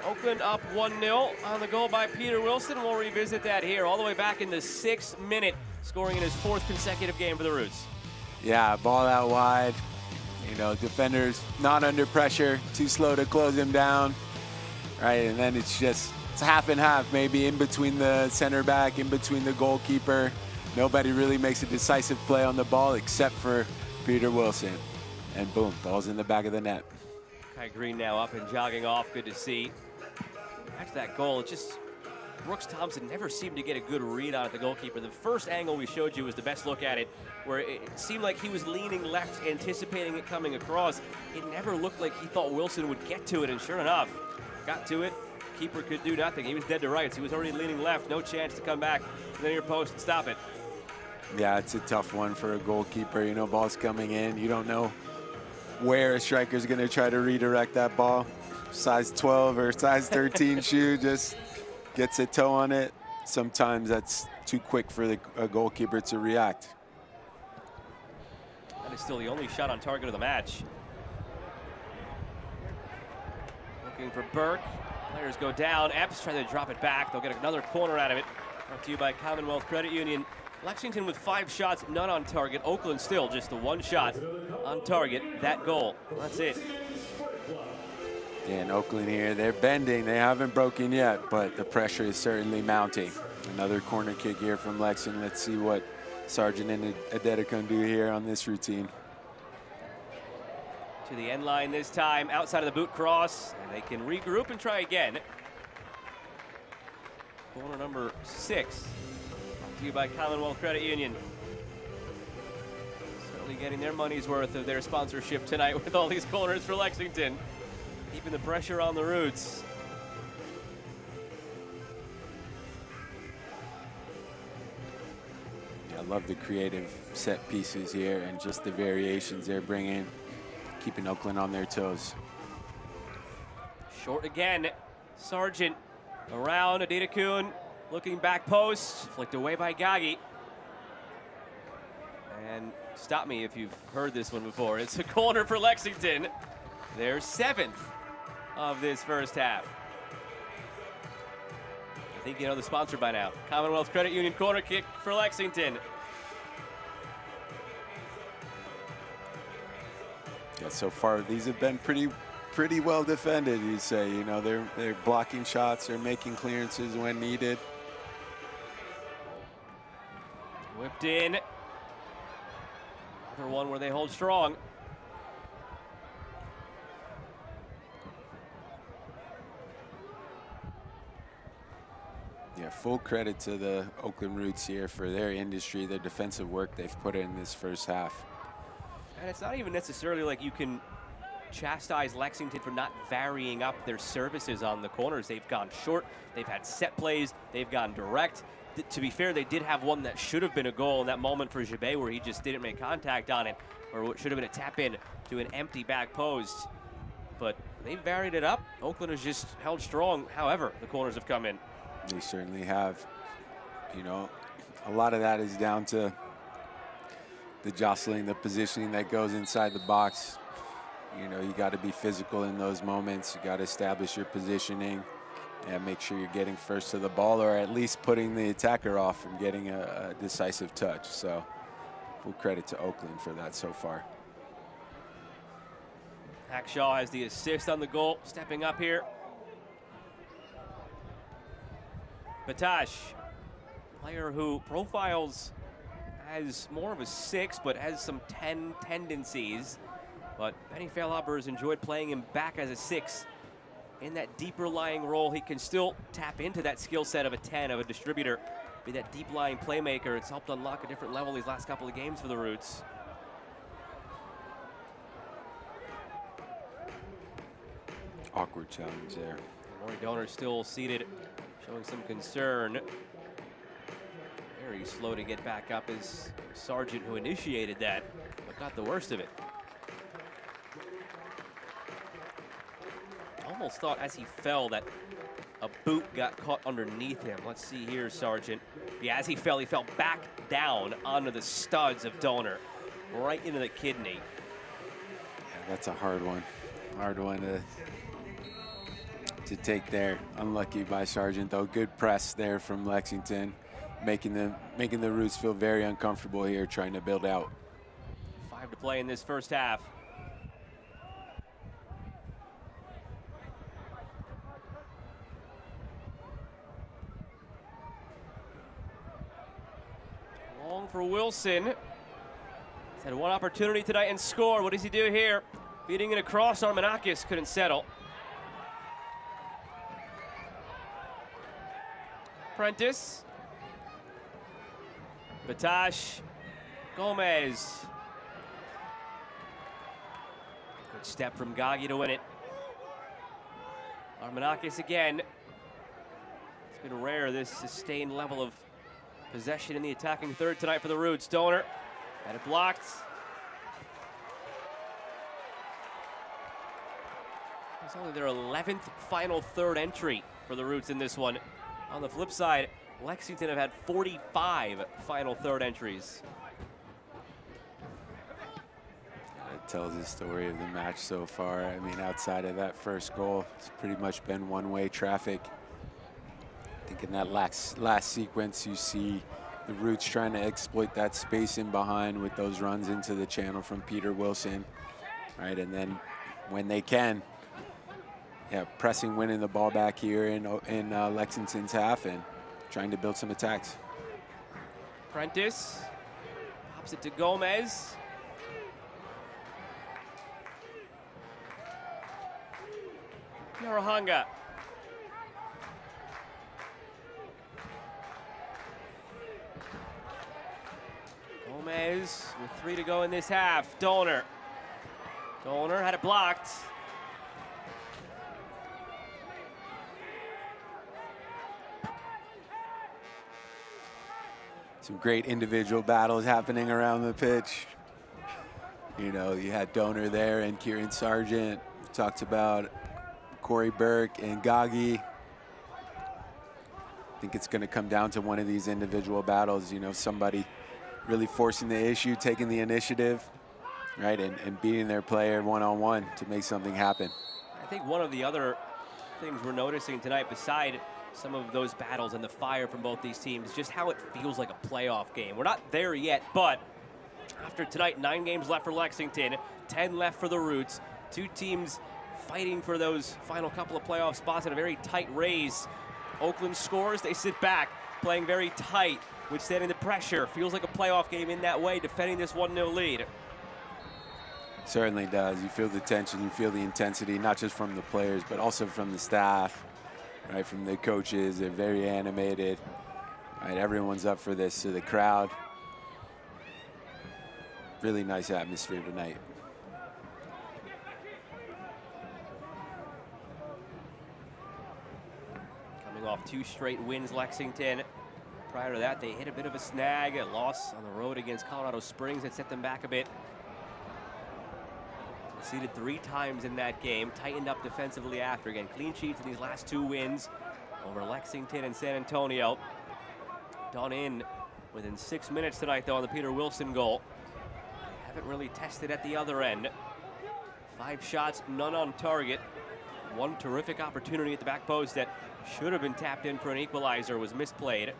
Oakland up 1-0 on the goal by Peter Wilson. We'll revisit that here all the way back in the 6th minute, scoring in his 4th consecutive game for the Roots. Yeah, ball out wide. You know, defenders not under pressure, too slow to close him down, right? And then it's half and half, maybe in between the center back, in between the goalkeeper. Nobody really makes a decisive play on the ball except for Peter Wilson. And boom, ball's in the back of the net. Kai Green now up and jogging off, good to see. Back to that goal, Brooks Thompson never seemed to get a good read on it, the goalkeeper. The first angle we showed you was the best look at it, where it seemed like he was leaning left, anticipating it coming across. It never looked like he thought Wilson would get to it, and sure enough, got to it. Keeper could do nothing. He was dead to rights. He was already leaning left, no chance to come back to the near post and stop it. Yeah, it's a tough one for a goalkeeper. You know, ball's coming in. You don't know where a striker's going to try to redirect that ball. Size 12 or size 13 shoe just gets a toe on it. Sometimes that's too quick for a goalkeeper to react. That is still the only shot on target of the match. Looking for Burke. Players go down. Epps trying to drop it back. They'll get another corner out of it. Brought to you by Commonwealth Credit Union. Lexington with 5 shots, none on target. Oakland still just the 1 shot on target. That goal. That's it. Yeah, and Oakland here, they're bending. They haven't broken yet, but the pressure is certainly mounting. Another corner kick here from Lexington. Let's see what Sargent and Adedekun do here on this routine. To the end line this time, outside of the boot cross, and they can regroup and try again. Corner number 6, brought to you by Commonwealth Credit Union. Certainly getting their money's worth of their sponsorship tonight with all these corners for Lexington. Keeping the pressure on the Roots. Yeah, I love the creative set pieces here and just the variations they're bringing, keeping Oakland on their toes. Short again. Sargent around Adedekun, looking back post, flicked away by Gagi. And stop me if you've heard this one before. It's a corner for Lexington. Their 7th of this first half. I think you know the sponsor by now. Commonwealth Credit Union corner kick for Lexington. Yeah, so far these have been pretty well defended, you say. You know, they're blocking shots, they're making clearances when needed. Whipped in. Another one where they hold strong. Yeah, full credit to the Oakland Roots here for their industry, their defensive work they've put in this first half. And it's not even necessarily like you can chastise Lexington for not varying up their services on the corners. They've gone short, they've had set plays, they've gone direct. To be fair, they did have one that should have been a goal in that moment for Gibet where he just didn't make contact on it, or what should have been a tap in to an empty back post. But they varied it up. Oakland has just held strong. However, the corners have come in. They certainly have. You know, a lot of that is down to the jostling, the positioning that goes inside the box. You know, you got to be physical in those moments. You got to establish your positioning and make sure you're getting first to the ball, or at least putting the attacker off from getting a decisive touch. So full credit to Oakland for that so far. Hackshaw has the assist on the goal, stepping up here. Batash Player who profiles as more of a 6, but has some 10 tendencies. But Benny Feilhaber has enjoyed playing him back as a 6. In that deeper lying role, he can still tap into that skill set of a 10, of a distributor, be that deep lying playmaker. It's helped unlock a different level these last couple of games for the Roots. Awkward challenge there. Maury Donor still seated, showing some concern. Very slow to get back up is Sargent, who initiated that, but got the worst of it. Almost thought as he fell that a boot got caught underneath him. Let's see here, Sargent. Yeah, as he fell back down onto the studs of Donor, right into the kidney. Yeah, that's a hard one. Hard one to take there. Unlucky by Sargent, though. Good press there from Lexington, making the Roots feel very uncomfortable here, trying to build out. 5 to play in this first half. Long for Wilson. He's had one opportunity tonight and scored. What does he do here? Beating it across. Armanakis couldn't settle. Prentice. Batash. Gomez. Good step from Gagi to win it. Armanakis again. It's been rare, this sustained level of possession in the attacking third tonight for the Roots. Donor had it blocked. It's only their 11th final third entry for the Roots in this one. On the flip side, Lexington have had 45 final third entries. That tells the story of the match so far. I mean, outside of that first goal, it's pretty much been one-way traffic. I think in that last sequence, you see the Roots trying to exploit that space in behind with those runs into the channel from Peter Wilson, right? And then when they can, yeah, pressing, winning the ball back here in Lexington's half and trying to build some attacks. Prentice pops it to Gomez. Narahanga. Gomez with 3 to go in this half. Donor had it blocked. Some great individual battles happening around the pitch. You know, you had Donor there and Kieran Sargent. We talked about Corey Burke and Gagi. I think it's going to come down to one of these individual battles. You know, somebody really forcing the issue, taking the initiative, right, and beating their player one-on-one to make something happen. I think one of the other things we're noticing tonight, beside some of those battles and the fire from both these teams, just how it feels like a playoff game. We're not there yet, but after tonight, 9 games left for Lexington, 10 left for the Roots. 2 teams fighting for those final couple of playoff spots in a very tight race. Oakland scores, they sit back, playing very tight, withstanding the pressure. Feels like a playoff game in that way, defending this 1-0 lead. Certainly does. You feel the tension, you feel the intensity, not just from the players, but also from the staff, right, from the coaches. They're very animated, right? Everyone's up for this. So the crowd, really nice atmosphere tonight. Coming off 2 straight wins, Lexington. Prior to that, they hit a bit of a snag, a loss on the road against Colorado Springs that set them back a bit. Conceded 3 times in that game, tightened up defensively after. Again, clean sheets in these last 2 wins over Lexington and San Antonio. Done in within 6 minutes tonight, though, on the Peter Wilson goal. They haven't really tested at the other end. 5 shots, none on target. 1 terrific opportunity at the back post that should have been tapped in for an equalizer, was misplayed.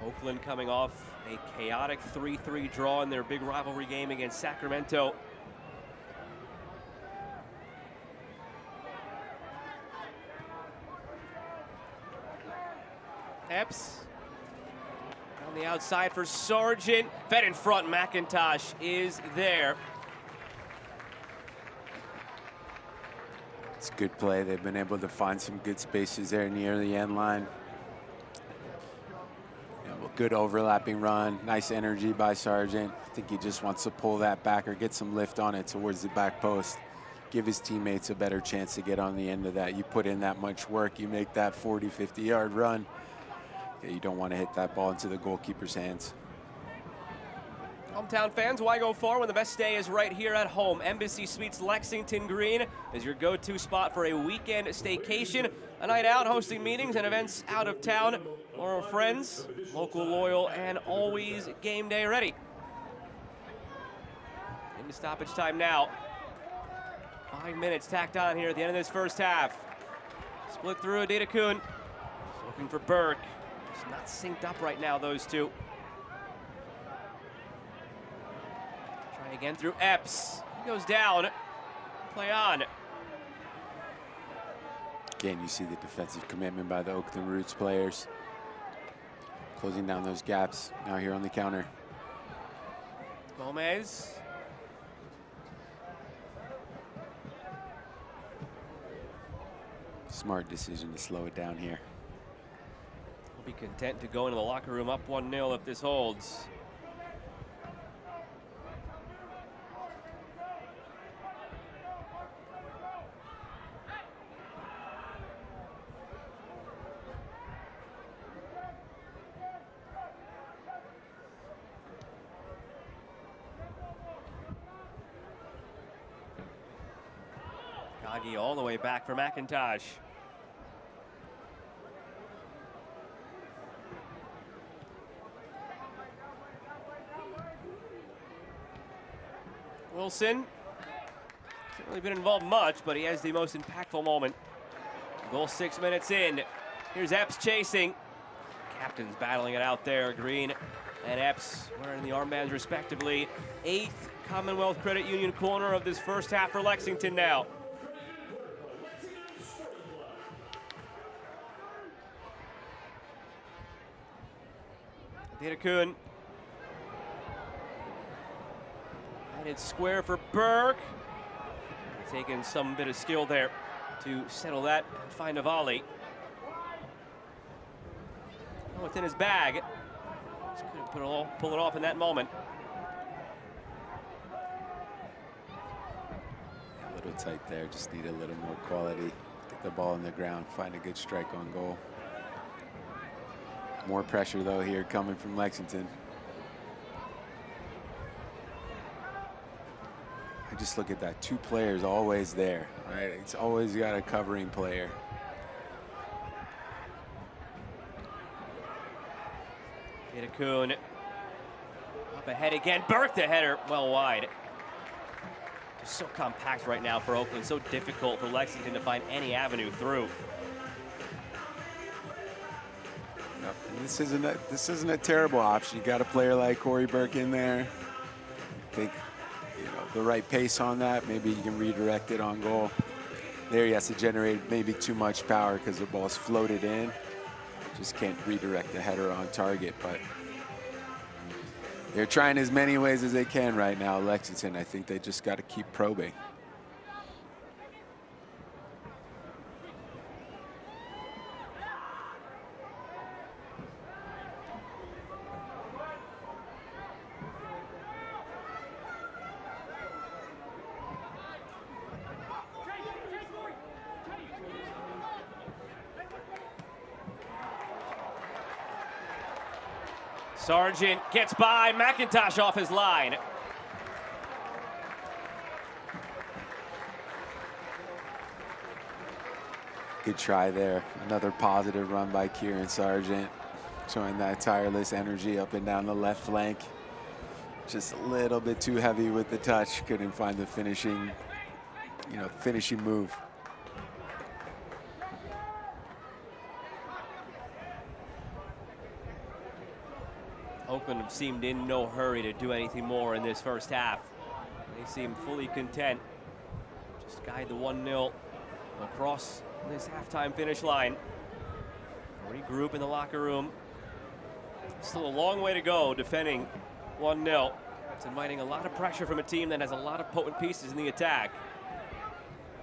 Oakland coming off a chaotic 3-3 draw in their big rivalry game against Sacramento. Epps on the outside for Sargent. Fed in front, McIntosh is there. It's good play. They've been able to find some good spaces there near the end line. Good overlapping run, nice energy by Sargent. I think he just wants to pull that back or get some lift on it towards the back post. Give his teammates a better chance to get on the end of that. You put in that much work, you make that 40, 50-yard run. You don't want to hit that ball into the goalkeeper's hands. Hometown fans, why go far when the best stay is right here at home? Embassy Suites Lexington Green is your go-to spot for a weekend staycation, a night out hosting meetings and events out of town, or friends, local, loyal, and always game day ready. Into stoppage time now. 5 minutes tacked on here at the end of this first half. Split through Adita Kuhn. Looking for Burke. It's not synced up right now, those two. Try again through Epps. He goes down. Play on. Again, you see the defensive commitment by the Oakland Roots players. Closing down those gaps now here on the counter. Gomez. Smart decision to slow it down here. We'll be content to go into the locker room up 1-0 if this holds. Kagi all the way back for McIntosh. Wilson hasn't really been involved much, but he has the most impactful moment. Goal 6 minutes in. Here's Epps chasing. Captains battling it out there. Green and Epps wearing the armbands respectively. 8th Commonwealth Credit Union corner of this first half for Lexington now. Adita Kuhn. And it's square for Burke. Taking some bit of skill there to settle that and find a volley. Oh, it's in his bag. Just couldn't pull it off in that moment. A little tight there, just need a little more quality. Get the ball on the ground, find a good strike on goal. More pressure though here coming from Lexington. I just look at that, 2 players always there, right? It's always got a covering player. Adita Kuhn up ahead again. Burke the header, well wide. Just so compact right now for Oakland, so difficult for Lexington to find any avenue through. And this isn't a terrible option. You got a player like Corey Burke in there. I think the right pace on that. Maybe you can redirect it on goal. There he has to generate maybe too much power because the ball's floated in. Just can't redirect the header on target. But they're trying as many ways as they can right now, Lexington. I think they just got to keep probing. Sargent gets by, McIntosh off his line. Good try there. Another positive run by Kieran Sargent, showing that tireless energy up and down the left flank. Just a little bit too heavy with the touch. Couldn't find the finishing move. Oakland have seemed in no hurry to do anything more in this first half. They seem fully content. Just guide the 1-0 across this halftime finish line. group in the locker room. Still a long way to go defending 1-0. It's inviting a lot of pressure from a team that has a lot of potent pieces in the attack.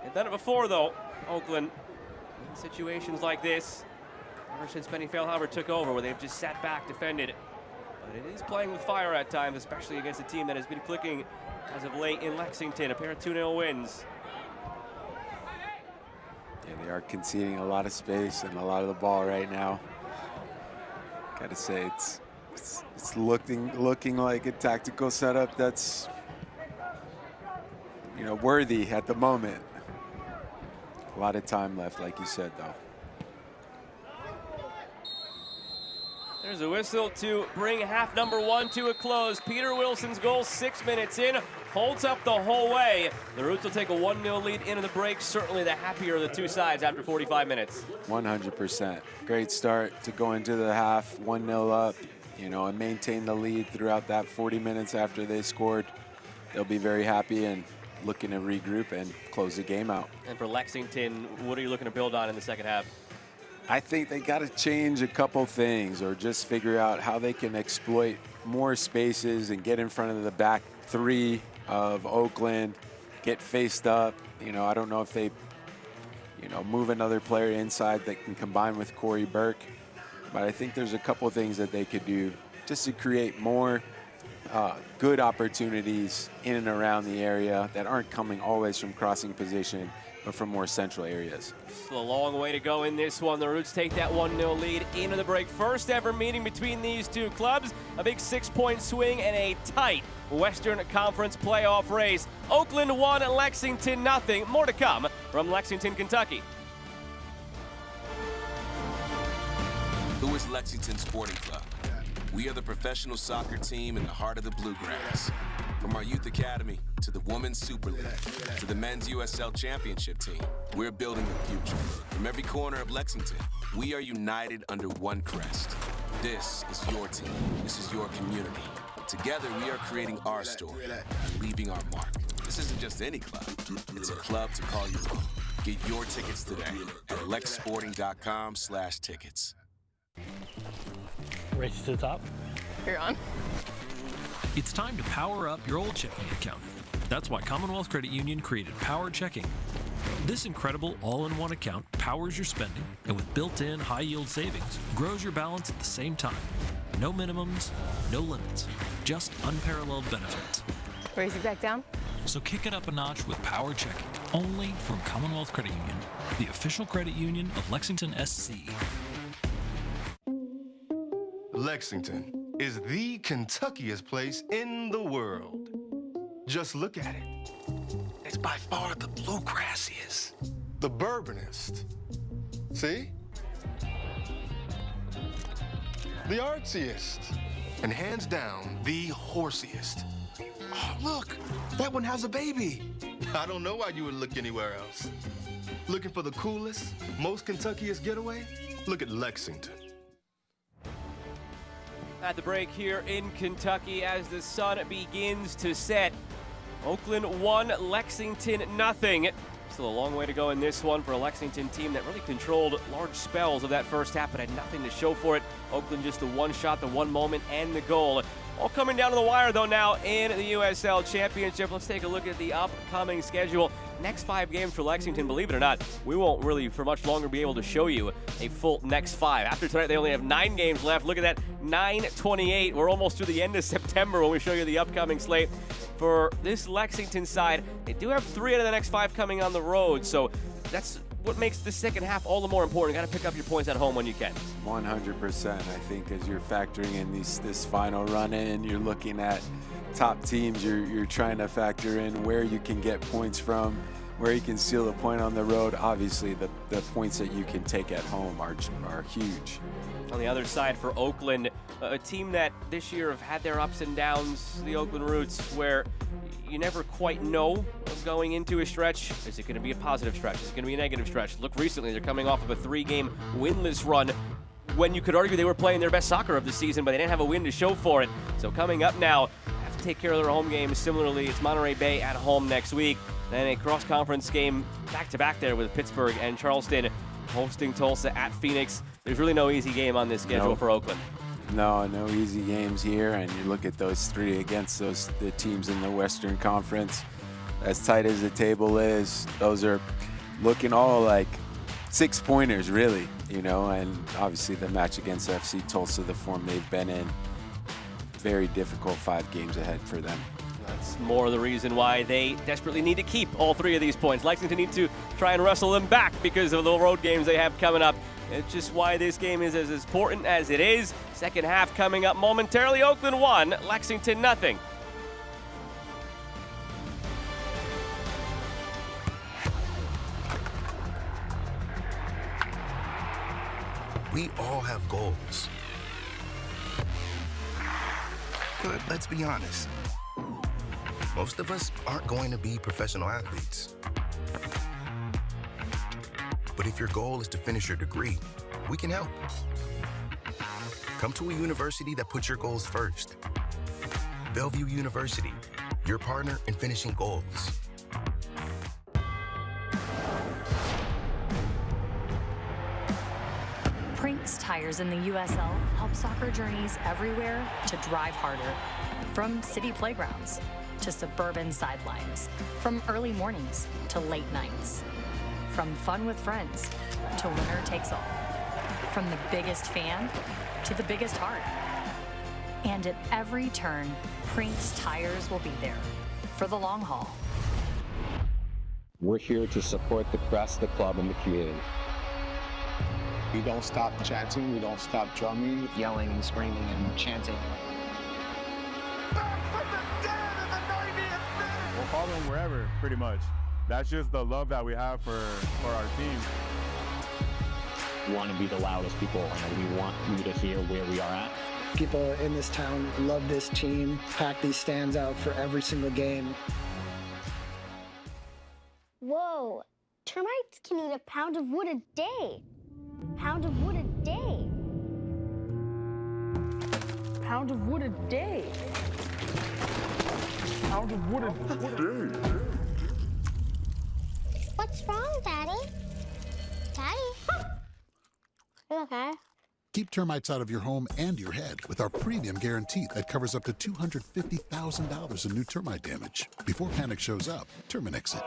They've done it before, though, Oakland, in situations like this. Ever since Benny Feilhaber took over, where they've just sat back, defended. But it is playing with fire at times, especially against a team that has been clicking as of late in Lexington, a pair of 2-0 wins. Yeah, they are conceding a lot of space and a lot of the ball right now. Gotta say, it's looking like a tactical setup that's, you know, worthy at the moment. A lot of time left, like you said, though. There's a whistle to bring half number 1 to a close. Peter Wilson's goal 6 minutes in, holds up the whole way. The Roots will take a 1-0 lead into the break. Certainly the happier of the two sides after 45 minutes. 100%. Great start to go into the half, 1-0 up, you know, and maintain the lead throughout that 40 minutes after they scored. They'll be very happy and looking to regroup and close the game out. And for Lexington, what are you looking to build on in the second half? I think they got to change a couple things, or just figure out how they can exploit more spaces and get in front of the back three of Oakland, get faced up. You know, I don't know if they, you know, move another player inside that can combine with Corey Burke, but I think there's a couple things that they could do just to create more good opportunities in and around the area that aren't coming always from crossing position, but from more central areas. Still a long way to go in this one. The Roots take that 1-0 lead into the break. First ever meeting between these two clubs. A big 6-point swing and a tight Western Conference playoff race. Oakland 1, Lexington 0. More to come from Lexington, Kentucky. Who is Lexington Sporting Club? We are the professional soccer team in the heart of the Bluegrass. From our Youth Academy to the Women's Super League to the Men's USL Championship team, we're building the future. From every corner of Lexington, we are united under one crest. This is your team. This is your community. Together, we are creating our story and leaving our mark. This isn't just any club. It's a club to call your own. Get your tickets today at lexsporting.com/tickets. Race to the top. You're on. It's time to power up your old checking account. That's why Commonwealth Credit Union created Power Checking. This incredible all-in-one account powers your spending, and with built-in high-yield savings, grows your balance at the same time. No minimums, no limits, just unparalleled benefits. Raise it back down. So kick it up a notch with Power Checking, only from Commonwealth Credit Union, the official credit union of Lexington SC. Lexington is the Kentuckiest place in the world. Just look at it. It's by far the bluegrassiest, the bourbonist. See? The artsiest, and hands down, the horsiest. Oh, look, that one has a baby. I don't know why you would look anywhere else. Looking for the coolest, most Kentuckiest getaway? Look at Lexington. At the break here in Kentucky as the sun begins to set. Oakland 1, Lexington 0. Still a long way to go in this one for a Lexington team that really controlled large spells of that first half but had nothing to show for it. Oakland just the one shot, the one moment, and the goal. All coming down to the wire, though, now in the USL Championship. Let's take a look at the upcoming schedule. Next 5 games for Lexington, believe it or not, we won't really for much longer be able to show you a full next 5. After tonight, they only have 9 games left. Look at that, 9/28. We're almost through the end of September when we show you the upcoming slate. For this Lexington side, they do have 3 out of the next 5 coming on the road, so that's what makes the second half all the more important. Got to pick up your points at home when you can. 100%. I think as you're factoring in this final run in, you're looking at top teams. You're trying to factor in where you can get points from, where you can steal a point on the road. Obviously, the points that you can take at home are huge. On the other side for Oakland, a team that this year have had their ups and downs, the Oakland Roots, where you never quite know going into a stretch. Is it going to be a positive stretch? Is it going to be a negative stretch? Look, recently they're coming off of a 3-game winless run when you could argue they were playing their best soccer of the season, but they didn't have a win to show for it. So coming up now, have to take care of their home games. Similarly, it's Monterey Bay at home next week. Then a cross-conference game back-to-back there with Pittsburgh and Charleston, hosting Tulsa at Phoenix. there's really no easy game on this schedule for Oakland. No easy games here, and you look at those three against the teams in the Western Conference. As tight as the table is, those are looking all like 6-pointers, really, and obviously the match against FC Tulsa, the form they've been in, very difficult 5 games ahead for them. That's more the reason why they desperately need to keep all 3 of these points. Lexington need to try and wrestle them back because of the road games they have coming up. It's just why this game is as important as it is. Second half coming up momentarily. Oakland 1, Lexington nothing. We all have goals. But let's be honest. Most of us aren't going to be professional athletes. But if your goal is to finish your degree, we can help. Come to a university that puts your goals first. Bellevue University, your partner in finishing goals. Prinks tires in the USL help soccer journeys everywhere to drive harder. From city playgrounds to suburban sidelines. From early mornings to late nights. From fun with friends to winner takes all. From the biggest fan to the biggest heart. And at every turn, Prinks tires will be there for the long haul. We're here to support the press, the club, and the community. We don't stop chanting, we don't stop drumming, yelling and screaming and chanting. Back from the dead in the 90th minute! We'll follow them wherever, pretty much. That's just the love that we have for our team. We want to be the loudest people, and we want you to hear where we are at. People in this town love this team, pack these stands out for every single game. Whoa, termites can eat a pound of wood a day. Pound of wood a day. Pound of wood a day. Pound of wood a day. What's wrong, Daddy? Daddy? You okay? Keep termites out of your home and your head with our premium guarantee that covers up to $250,000 in new termite damage. Before panic shows up, Terminix it.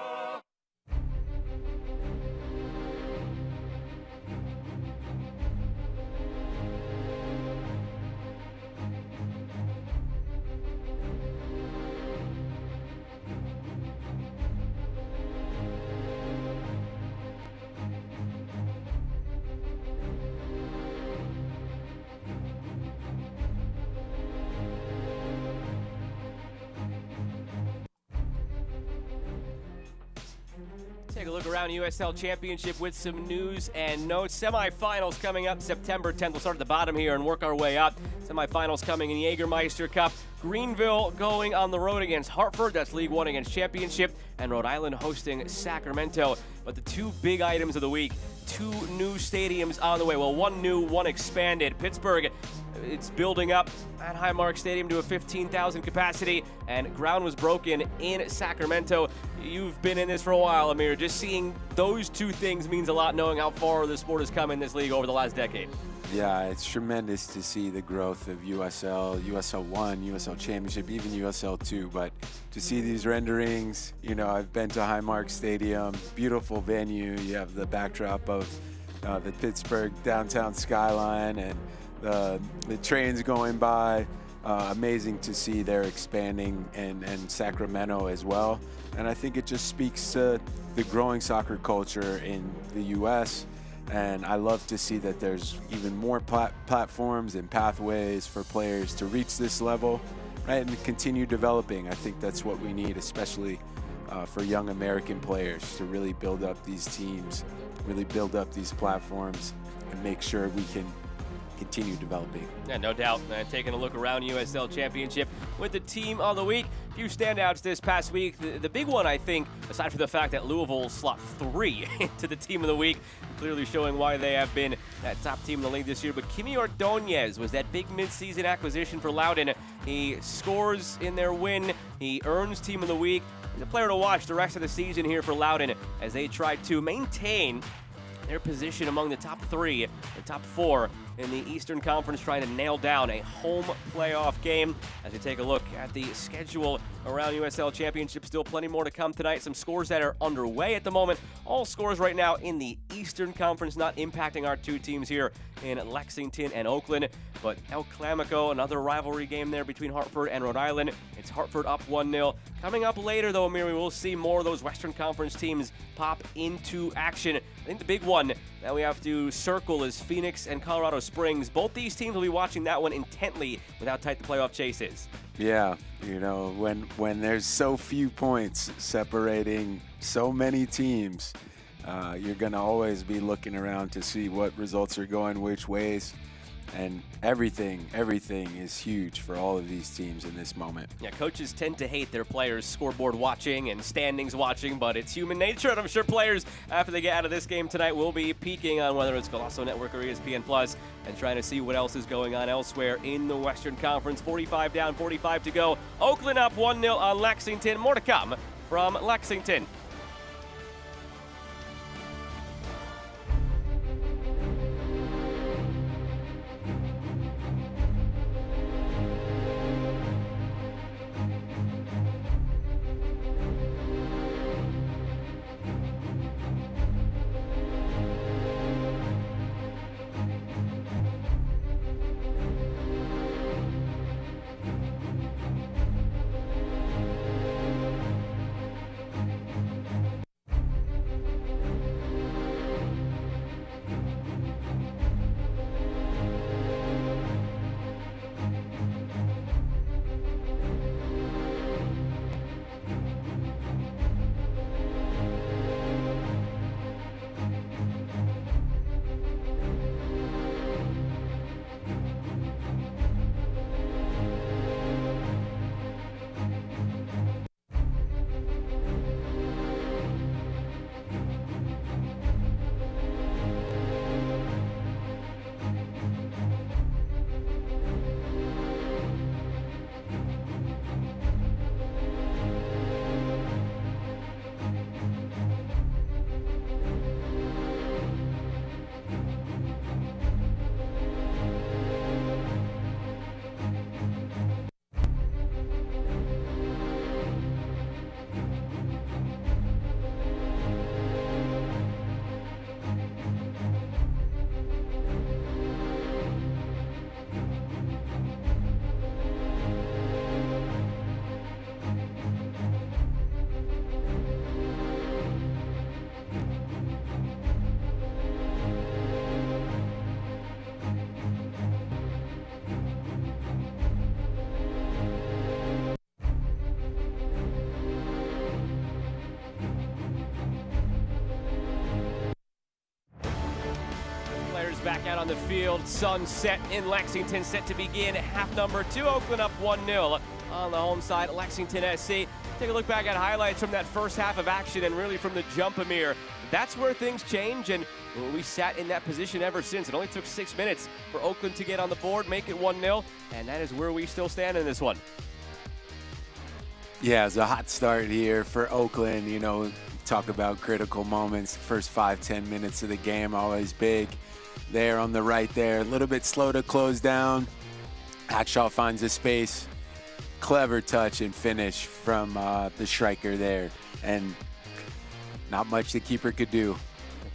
Take a look around USL Championship with some news and notes. Semifinals coming up September 10th. We'll start at the bottom here and work our way up. Semifinals coming in the Jägermeister Cup. Greenville going on the road against Hartford. That's League One against Championship. And Rhode Island hosting Sacramento. But the 2 big items of the week, 2 new stadiums on the way. Well, 1 new, 1 expanded. Pittsburgh, it's building up at Highmark Stadium to a 15,000 capacity, and ground was broken in Sacramento. You've been in this for a while, Amir. Just seeing those 2 things means a lot, knowing how far the sport has come in this league over the last decade. Yeah, it's tremendous to see the growth of USL, USL 1, USL Championship, even USL 2. But to see these renderings, I've been to Highmark Stadium, beautiful venue. You have the backdrop of the Pittsburgh downtown skyline and the trains going by. Amazing to see they're expanding and Sacramento as well. And I think it just speaks to the growing soccer culture in the U.S. And I love to see that there's even more platforms and pathways for players to reach this level, right, and continue developing. I think that's what we need, especially for young American players, to really build up these teams, really build up these platforms, and make sure we can continue developing. Yeah, no doubt. Taking a look around USL Championship with the team of the week. A few standouts this past week. The big one, I think, aside from the fact that Louisville slot 3 into the team of the week, clearly showing why they have been that top team in the league this year. But Kimi Ordonez was that big midseason acquisition for Loudoun. He scores in their win. He earns team of the week. He's a player to watch the rest of the season here for Loudoun as they try to maintain their position among the top 3, the top 4 in the Eastern Conference, trying to nail down a home playoff game. As we take a look at the schedule around USL Championship, still plenty more to come tonight. Some scores that are underway at the moment. All scores right now in the Eastern Conference, not impacting our 2 teams here in Lexington and Oakland. But El Clamico, another rivalry game there between Hartford and Rhode Island. It's Hartford up 1-0. Coming up later, though, Amir, we will see more of those Western Conference teams pop into action. I think the big one that we have to circle is Phoenix and Colorado Springs. Both these teams will be watching that one intently with how tight the playoff chase is. Yeah, you know, when there's so few points separating so many teams, you're going to always be looking around to see what results are going which ways. And everything is huge for all of these teams in this moment. Yeah, coaches tend to hate their players scoreboard watching and standings watching, but it's human nature, and I'm sure players, after they get out of this game tonight, will be peeking on whether it's Golasso Network or ESPN Plus and trying to see what else is going on elsewhere in the Western Conference. 45 down, 45 to go. Oakland up 1-0 on Lexington. More to come from Lexington. Back out on the field. Sun set in Lexington, set to begin half number 2. Oakland up 1-0 on the home side. Lexington SC. Take a look back at highlights from that first half of action and really from the jump, Amir. That's where things change, and we sat in that position ever since. It only took 6 minutes for Oakland to get on the board, make it 1-0, and that is where we still stand in this one. Yeah, it's a hot start here for Oakland. You know, talk about critical moments. First 5-10 minutes of the game, always big. There on the right there, a little bit slow to close down. Hackshaw finds a space. Clever touch and finish from the striker there. And not much the keeper could do.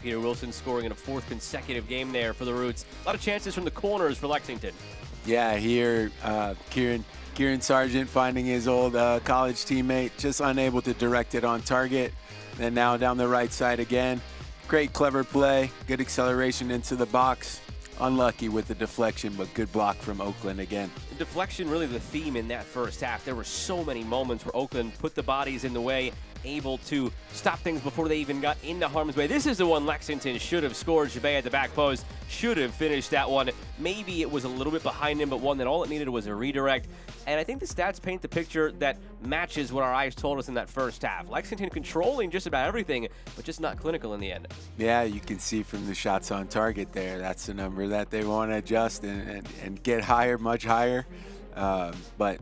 Peter Wilson scoring in a 4th consecutive game there for the Roots. A lot of chances from the corners for Lexington. Yeah, here Kieran Sargent finding his old college teammate, just unable to direct it on target. And now down the right side again. Great, clever play, good acceleration into the box. Unlucky with the deflection, but good block from Oakland again. The deflection really the theme in that first half. There were so many moments where Oakland put the bodies in the way, able to stop things before they even got into harm's way. This is the one Lexington should have scored. Jabay at the back post should have finished that one. Maybe it was a little bit behind him, but one that all it needed was a redirect. And I think the stats paint the picture that matches what our eyes told us in that first half. Lexington controlling just about everything, but just not clinical in the end. Yeah, you can see from the shots on target there, that's the number that they want to adjust and get higher, much higher. But,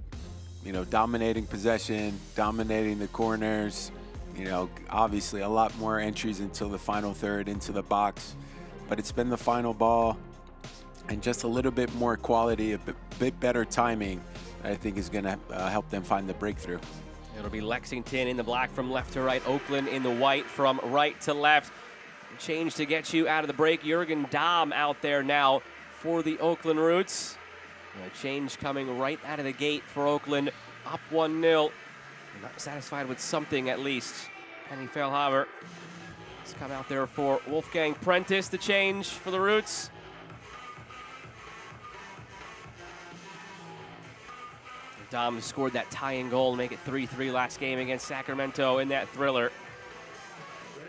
you know, dominating possession, dominating the corners, You know, obviously a lot more entries until the final third into the box, but it's been the final ball and just a little bit more quality, a bit better timing, I think is going to help them find the breakthrough. It'll be Lexington in the black from left to right, Oakland in the white from right to left. Change to get you out of the break. Jurgen Dahm out there now for the Oakland Roots. A change coming right out of the gate for Oakland, up 1-0. Not satisfied with something at least. Penny Feilhaber has come out there for Wolfgang Prentice, the change for the Roots. Dom scored that tying goal to make it 3-3 last game against Sacramento in that thriller.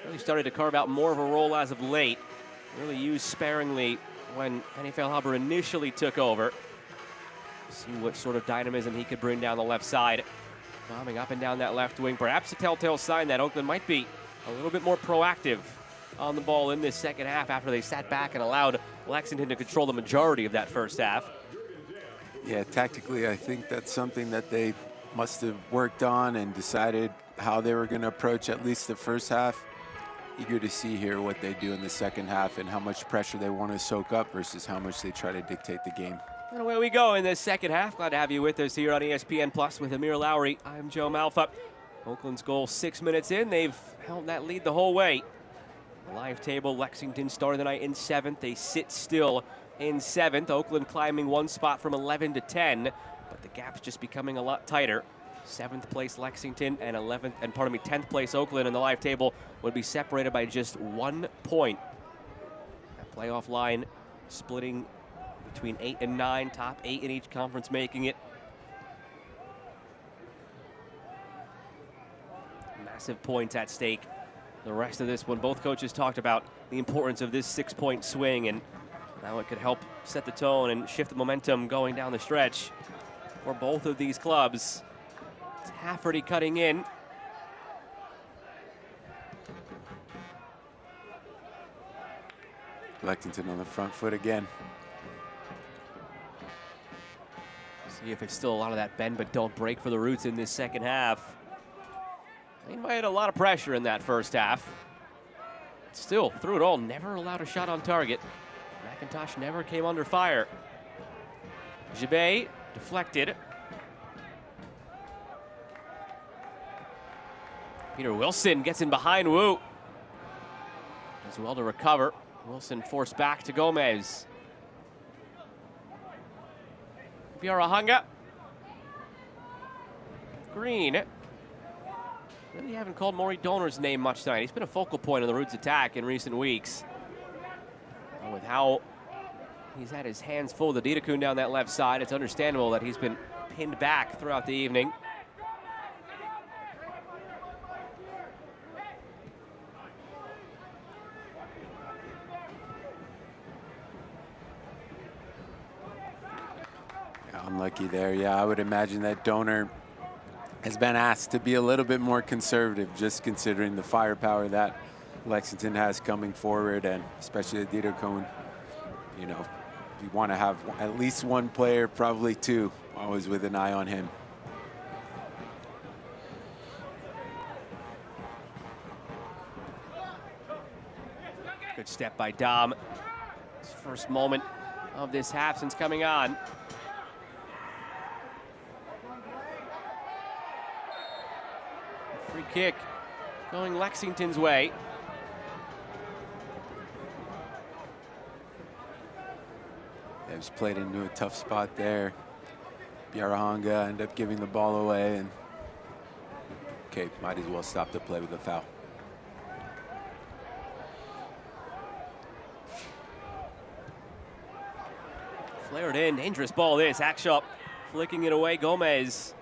Really started to carve out more of a role as of late. Really used sparingly when Penny Feilhaber initially took over. See what sort of dynamism he could bring down the left side. Bombing up and down that left wing. Perhaps a telltale sign that Oakland might be a little bit more proactive on the ball in this second half after they sat back and allowed Lexington to control the majority of that first half. Yeah, tactically, I think that's something that they must have worked on and decided how they were going to approach at least the first half. Eager to see here what they do in the second half and how much pressure they want to soak up versus how much they try to dictate the game. And away we go in the second half. Glad to have you with us here on ESPN Plus with Amir Lowry. I'm Joe Malfa. Oakland's goal 6 minutes in. They've held that lead the whole way. The live table, Lexington started the night in 7th. They sit still in 7th. Oakland climbing one spot from 11 to 10, but the gap's just becoming a lot tighter. 7th place Lexington and 10th place Oakland in the live table would be separated by just 1 point. That playoff line splitting between 8 and 9, top 8 in each conference making it. Massive points at stake. The rest of this one, both coaches talked about the importance of this 6-point swing, and now it could help set the tone and shift the momentum going down the stretch for both of these clubs. It's Hafferty cutting in. Lexington on the front foot again. See if it's still a lot of that bend but don't break for the Roots in this second half. They invited a lot of pressure in that first half. Still, through it all, never allowed a shot on target. McIntosh never came under fire. Gibet deflected. Peter Wilson gets in behind Wu. Does well to recover. Wilson forced back to Gomez. Biarahanga. Green. Really haven't called Maury Donor's name much tonight. He's been a focal point of the Roots' attack in recent weeks. And with how he's had his hands full with Adidakun down that left side, it's understandable that he's been pinned back throughout the evening. Unlucky there. Yeah, I would imagine that Donor has been asked to be a little bit more conservative, just considering the firepower that Lexington has coming forward, and especially Adidakun. You know, you want to have at least one player, probably two, always with an eye on him. Good step by Dom. His first moment of this half since coming on. Free kick going Lexington's way. They've played into a tough spot there. Biarahanga ended up giving the ball away, and okay, might as well stop the play with a foul. Flared in, dangerous ball this. Akshop flicking it away. Gomez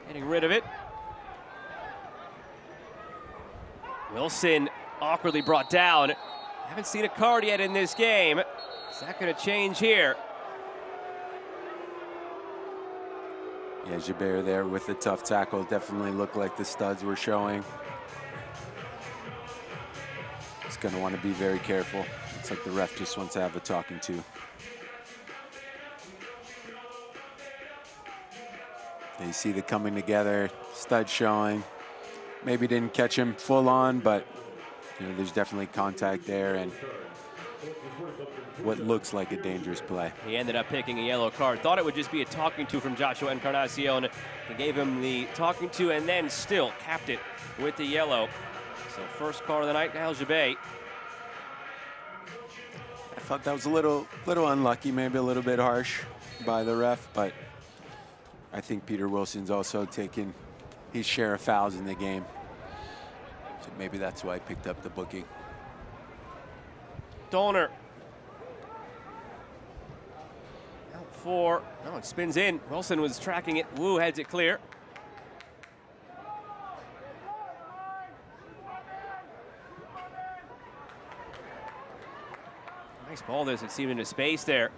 getting rid of it. Wilson awkwardly brought down. Haven't seen a card yet in this game. Is that going to change here? Yeah, Gibert there with the tough tackle. Definitely looked like the studs were showing. He's going to want to be very careful. It's like the ref just wants to have a talking to. You see the coming together, stud showing. maybe didn't catch him full on, but there's definitely contact there and what looks like a dangerous play. He ended up picking a yellow card. Thought it would just be a talking to from Joshua Encarnacion. They gave him the talking to and then still capped it with the yellow. So first card of the night, Al Jabay. I thought that was a little unlucky, maybe a little bit harsh by the ref, but I think Peter Wilson's also taken his share of fouls in the game. So maybe that's why I picked up the booking. Dolner. Out for, it spins in. Wilson was tracking it. Wu heads it clear. Nice ball. There's it seemed into space there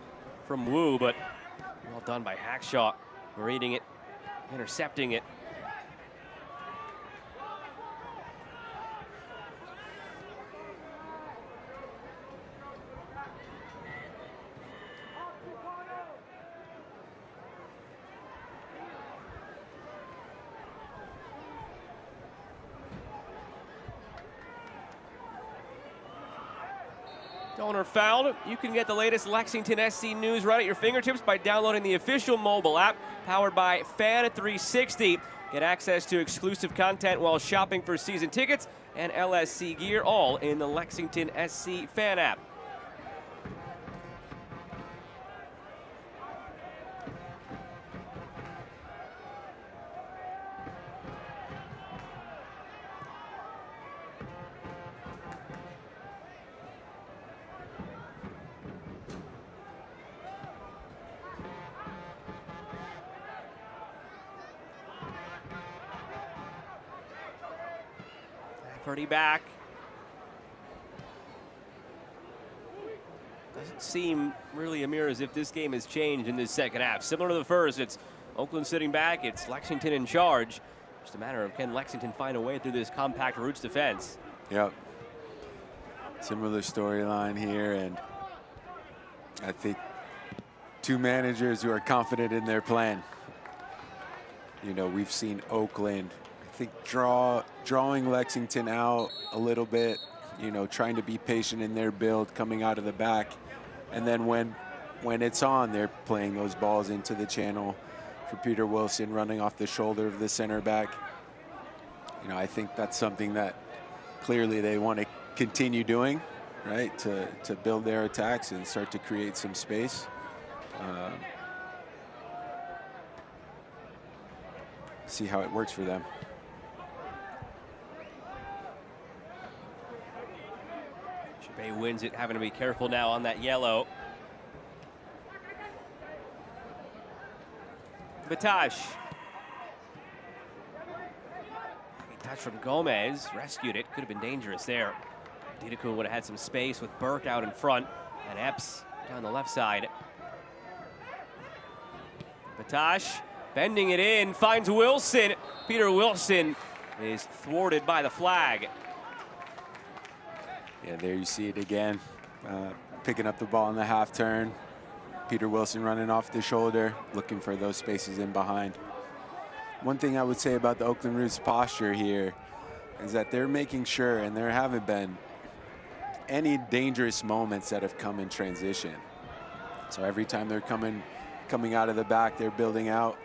from Wu, but well done by Hackshaw. Reading it, intercepting it. Dolner fouled. You can get the latest Lexington SC news right at your fingertips by downloading the official mobile app powered by Fan360. Get access to exclusive content while shopping for season tickets and LSC gear, all in the Lexington SC fan app. Pretty back. Doesn't seem really, Amir, as if this game has changed in this second half. Similar to the first, it's Oakland sitting back, it's Lexington in charge. Just a matter of can Lexington find a way through this compact Roots defense. Yep. Similar storyline here, and I think two managers who are confident in their plan. We've seen Oakland, I think, drawing Lexington out a little bit, trying to be patient in their build, coming out of the back. And then when it's on, they're playing those balls into the channel for Peter Wilson, running off the shoulder of the center back. I think that's something that clearly they want to continue doing, right, to build their attacks and start to create some space. See how it works for them. Bay wins it, having to be careful now on that yellow. Batash. Touch from Gomez, rescued it, could have been dangerous there. Didakun would have had some space with Burke out in front and Epps down the left side. Batash bending it in, finds Wilson. Peter Wilson is thwarted by the flag. Yeah, there you see it again. Picking up the ball in the half turn. Peter Wilson running off the shoulder, looking for those spaces in behind. One thing I would say about the Oakland Roots posture here is that they're making sure, and there haven't been any dangerous moments that have come in transition. So every time they're coming out of the back, they're building out.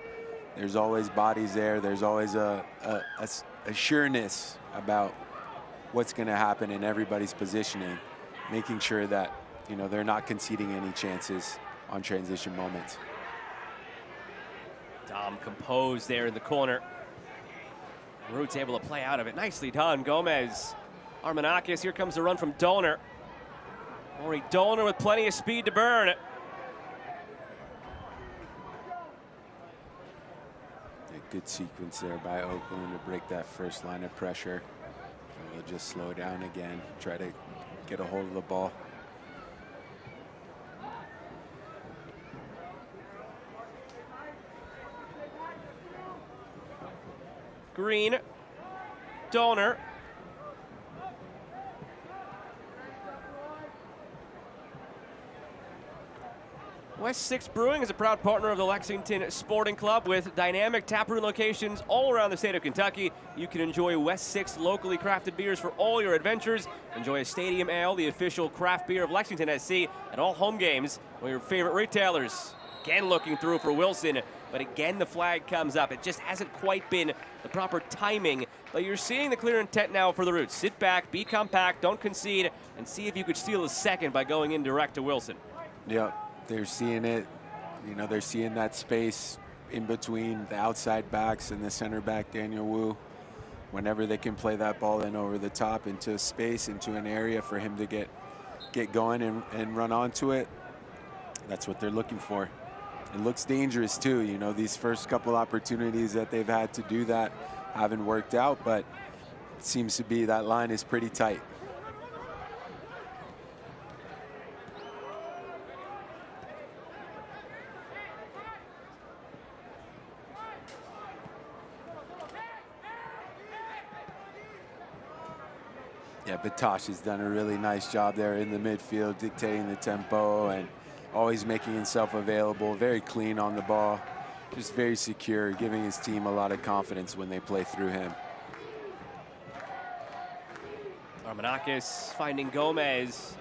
There's always bodies there. There's always a sureness about what's going to happen in everybody's positioning, making sure that they're not conceding any chances on transition moments. Dom composed there in the corner. Roots able to play out of it. Nicely done, Gomez. Armanakis, here comes the run from Dolner. Maury Dolner with plenty of speed to burn. A good sequence there by Oakland to break that first line of pressure. They'll just slow down again, try to get a hold of the ball. Green, Dolner. West 6 Brewing is a proud partner of the Lexington Sporting Club with dynamic taproom locations all around the state of Kentucky. You can enjoy West 6 locally crafted beers for all your adventures. Enjoy a Stadium Ale, the official craft beer of Lexington SC, at all home games with your favorite retailers. Again looking through for Wilson, but again the flag comes up. It just hasn't quite been the proper timing, but you're seeing the clear intent now for the Roots. Sit back, be compact, don't concede, and see if you could steal a second by going in direct to Wilson. Yeah. They're seeing it, you know, they're seeing that space in between the outside backs and the center back, Daniel Wu. Whenever they can play that ball in over the top into a space, into an area for him to get going and run onto it, that's what they're looking for. It looks dangerous too, you know, these first couple opportunities that they've had to do that haven't worked out, but it seems to be that line is pretty tight. Yeah, Batosh has done a really nice job there in the midfield, dictating the tempo and always making himself available, very clean on the ball, just very secure, giving his team a lot of confidence when they play through him. Armanakis finding Gomez.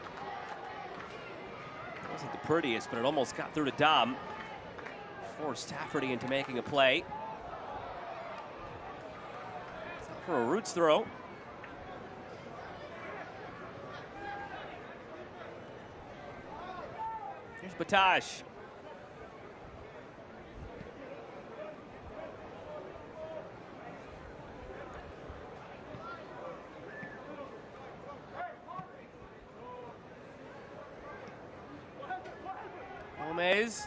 Wasn't the prettiest, but it almost got through to Dom. Forced Tafferty into making a play. For a Roots throw. Here's Batosh. Gomez.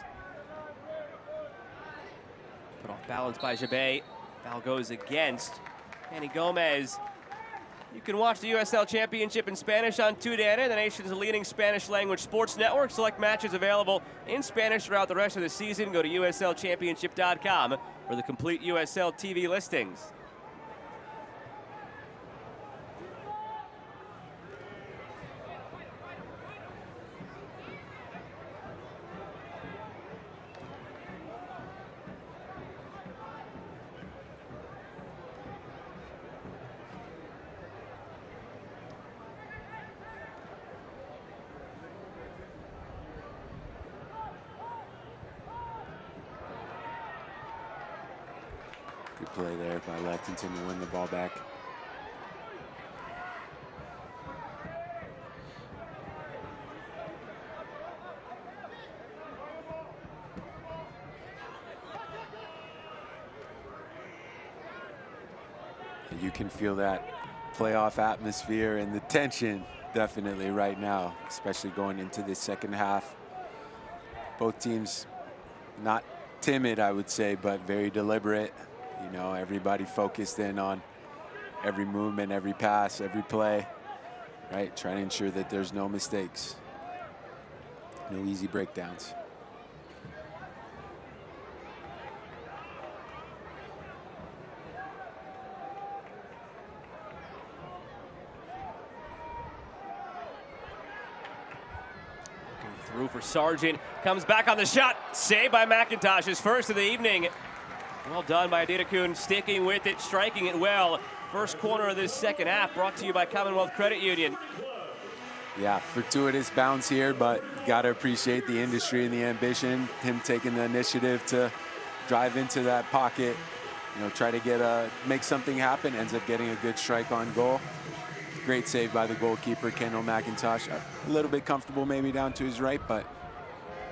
Put off balance by Jabet. Foul goes against Manny Gomez. You can watch the USL Championship in Spanish on Tudena, the nation's leading Spanish language sports network. Select matches available in Spanish throughout the rest of the season. Go to uslchampionship.com for the complete USL TV listings. Good play there by Lexington to win the ball back. You can feel that playoff atmosphere and the tension definitely right now, especially going into the second half. Both teams not timid, I would say, but very deliberate. You know, everybody focused in on every movement, every pass, every play, right? Trying to ensure that there's no mistakes, no easy breakdowns. Through for Sargent, comes back on the shot, saved by McIntosh, his first of the evening. Well done by Adedokun, sticking with it, striking it well. First corner of this second half, brought to you by Commonwealth Credit Union. Yeah, fortuitous bounce here, but gotta appreciate the industry and the ambition. Him taking the initiative to drive into that pocket, you know, try to make something happen, ends up getting a good strike on goal. Great save by the goalkeeper, Kendall McIntosh. A little bit comfortable maybe down to his right, but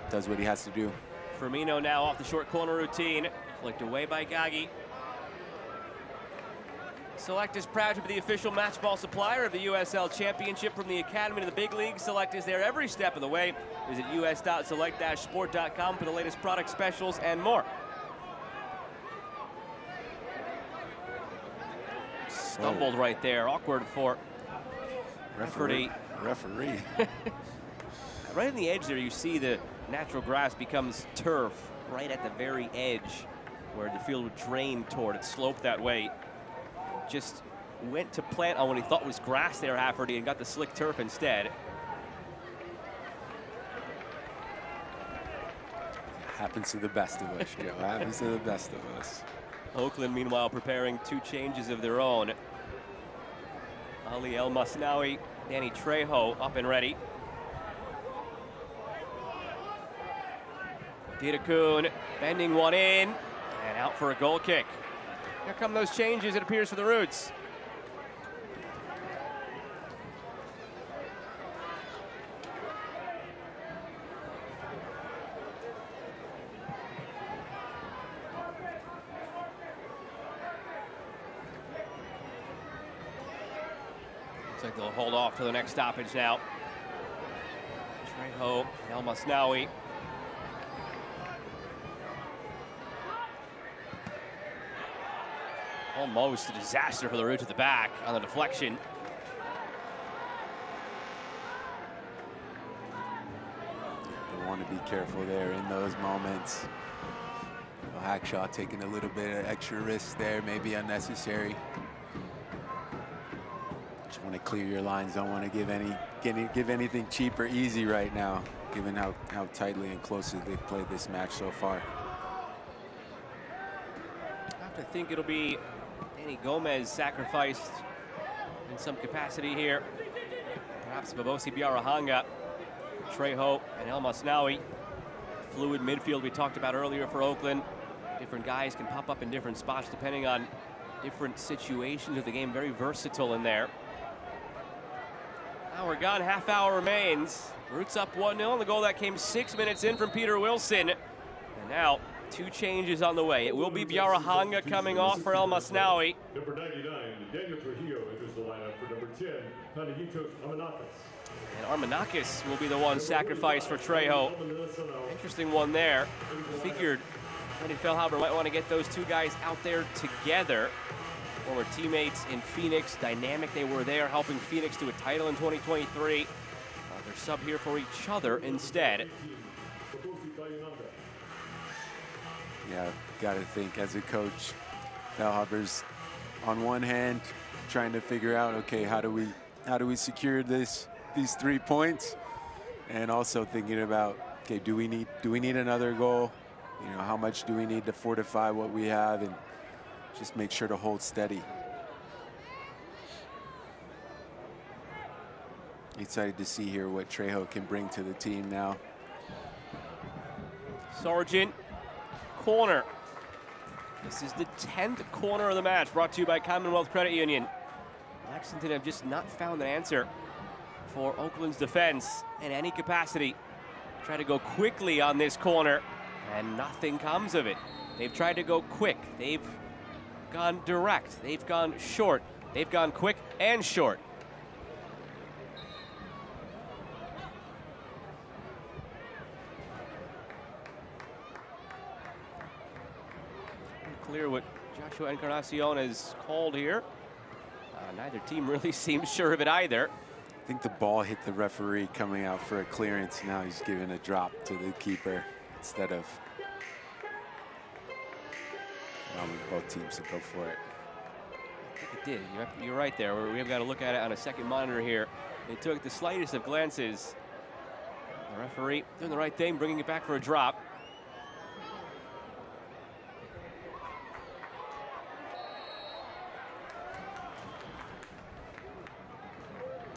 does what he has to do. Firmino now off the short corner routine, flicked away by Gagi. Select is proud to be the official match ball supplier of the USL Championship. From the Academy to the big league, Select is there every step of the way. Visit us.select-sport.com for the latest product specials and more. Stumbled right there, awkward for referee. Right on the edge there, you see the natural grass becomes turf right at the very edge where the field would drain toward. It sloped that way. Just went to plant on what he thought was grass there, Hafferty, and got the slick turf instead. Happens to the best of us, Joe. Happens to the best of us. Oakland, meanwhile, preparing 2 changes of their own. Ali El Masnawi, Danny Trejo up and ready. Didakun bending one in and out for a goal kick. Here come those changes, it appears, for the Roots. Looks like they'll hold off to the next stoppage now. Trejo and El Masnawi. Almost a disaster for the Roots at the back on the deflection. They want to be careful there in those moments. Well, Hackshaw taking a little bit of extra risk there, maybe unnecessary. Just want to clear your lines. Don't want to give anything cheap or easy right now, given how tightly and closely they've played this match so far. I have to think it'll be Danny Gomez sacrificed in some capacity here. Perhaps Babosi Biarahanga, Trejo, and El Masnawi. Fluid midfield we talked about earlier for Oakland. Different guys can pop up in different spots depending on different situations of the game. Very versatile in there. Now we're gone, half hour remains. Roots up 1-0. The goal that came 6 minutes in from Peter Wilson. And now 2 changes on the way. It will be Biarahanga coming off for El Masnawi. Number 99, Daniel Trujillo enters the lineup for number 10, Panagitos Amanakis. And Armanakis will be the one sacrificed for Trejo. Interesting one there. Figured Andy Fehlhaber might want to get those 2 guys out there together. Former teammates in Phoenix, dynamic they were there, helping Phoenix to a title in 2023. They're sub here for each other instead. Yeah, got to think as a coach, Fehlhaber's on one hand trying to figure out, okay, how do we secure these 3 points, and also thinking about, okay, do we need another goal? You know, how much do we need to fortify what we have and just make sure to hold steady. Excited to see here what Trejo can bring to the team now. Sargent, corner. This is the 10th corner of the match, brought to you by Commonwealth Credit Union. Lexington have just not found an answer for Oakland's defense in any capacity. Try to go quickly on this corner, and nothing comes of it. They've tried to go quick. They've gone direct. They've gone short. They've gone quick and short. Clear what Joshua Encarnacion has called here. Neither team really seems sure of it either. I think the ball hit the referee coming out for a clearance. Now he's giving a drop to the keeper instead of allowing both teams to go for it. I think it did. You're right there. We have got to look at it on a second monitor here. It took the slightest of glances. The referee doing the right thing, bringing it back for a drop.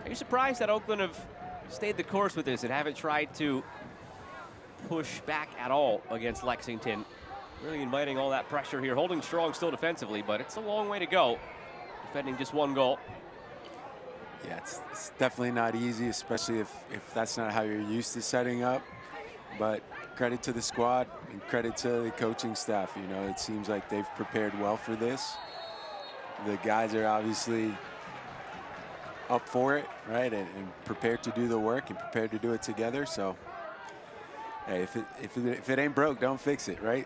Are you surprised that Oakland have stayed the course with this and haven't tried to push back at all against Lexington? Really inviting all that pressure here, holding strong still defensively, but it's a long way to go, defending just 1 goal. Yeah, it's definitely not easy, especially if that's not how you're used to setting up. But credit to the squad and credit to the coaching staff. You know, it seems like they've prepared well for this. The guys are obviously up for it, right, and prepared to do the work and prepared to do it together. So, hey, if it ain't broke, don't fix it, right?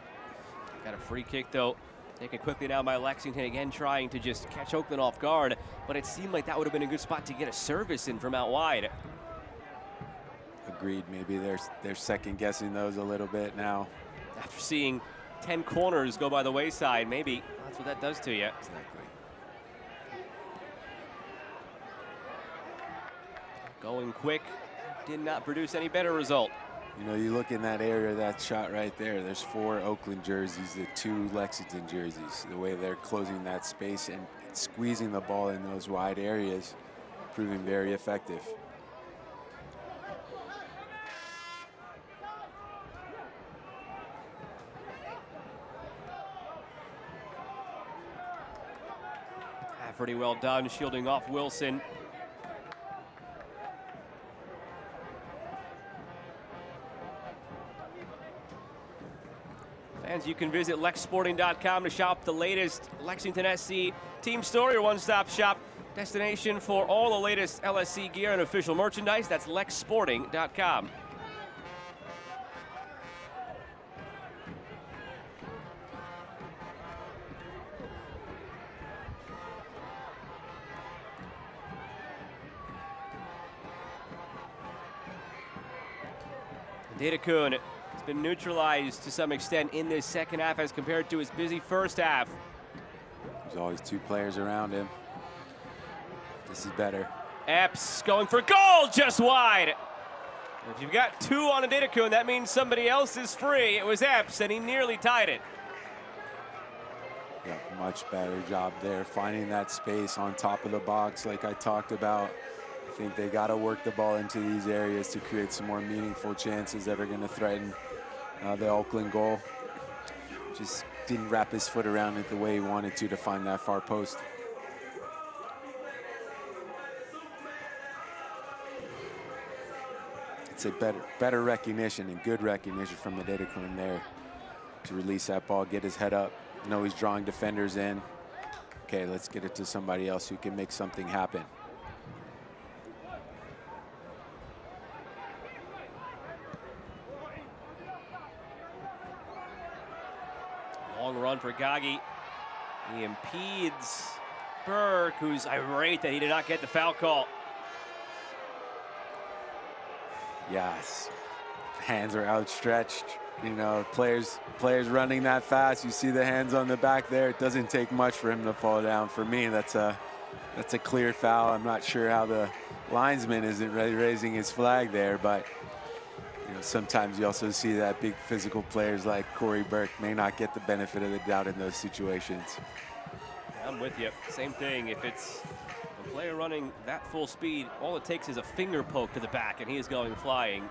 Got a free kick though, taken quickly now by Lexington, again trying to just catch Oakland off guard, but it seemed like that would have been a good spot to get a service in from out wide. Agreed. Maybe they're second guessing those a little bit now. After seeing 10 corners go by the wayside, maybe that's what that does to you. Exactly. Going quick did not produce any better result. You know, you look in that area, that shot right there, there's 4 Oakland jerseys, the 2 Lexington jerseys. The way they're closing that space and squeezing the ball in those wide areas, proving very effective. Pretty well done, shielding off Wilson. Fans, you can visit lexsporting.com to shop the latest Lexington SC team story, or one-stop shop destination for all the latest LSC gear and official merchandise. That's lexsporting.com. Dedekun has been neutralized to some extent in this second half as compared to his busy first half. There's always 2 players around him. This is better. Epps going for goal, just wide. If you've got 2 on a Dedekun, that means somebody else is free. It was Epps, and he nearly tied it. Yeah, much better job there, finding that space on top of the box like I talked about. I think they got to work the ball into these areas to create some more meaningful chances that are going to threaten the Oakland goal. Just didn't wrap his foot around it the way he wanted to find that far post. It's a better recognition and good recognition from the Dedekun there to release that ball, get his head up. Know he's drawing defenders in. Okay, let's get it to somebody else who can make something happen. Long run for Gagi. He impedes Burke, who's irate that he did not get the foul call. Yes, hands are outstretched. You know, players running that fast. You see the hands on the back there. It doesn't take much for him to fall down. For me, that's a clear foul. I'm not sure how the linesman isn't raising his flag there, but you know, sometimes you also see that big physical players like Corey Burke may not get the benefit of the doubt in those situations. I'm with you. Same thing. If it's a player running that full speed, all it takes is a finger poke to the back, and he is going flying.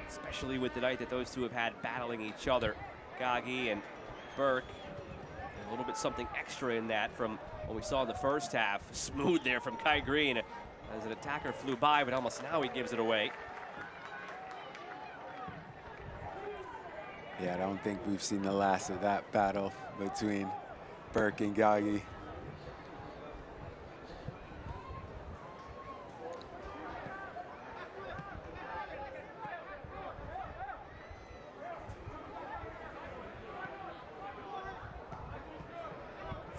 Especially with the night that those two have had battling each other. Gagi and Burke. A little bit something extra in that from what we saw in the first half. Smooth there from Kai Green as an attacker flew by, but almost now he gives it away. Yeah, I don't think we've seen the last of that battle between Burke and Gagi.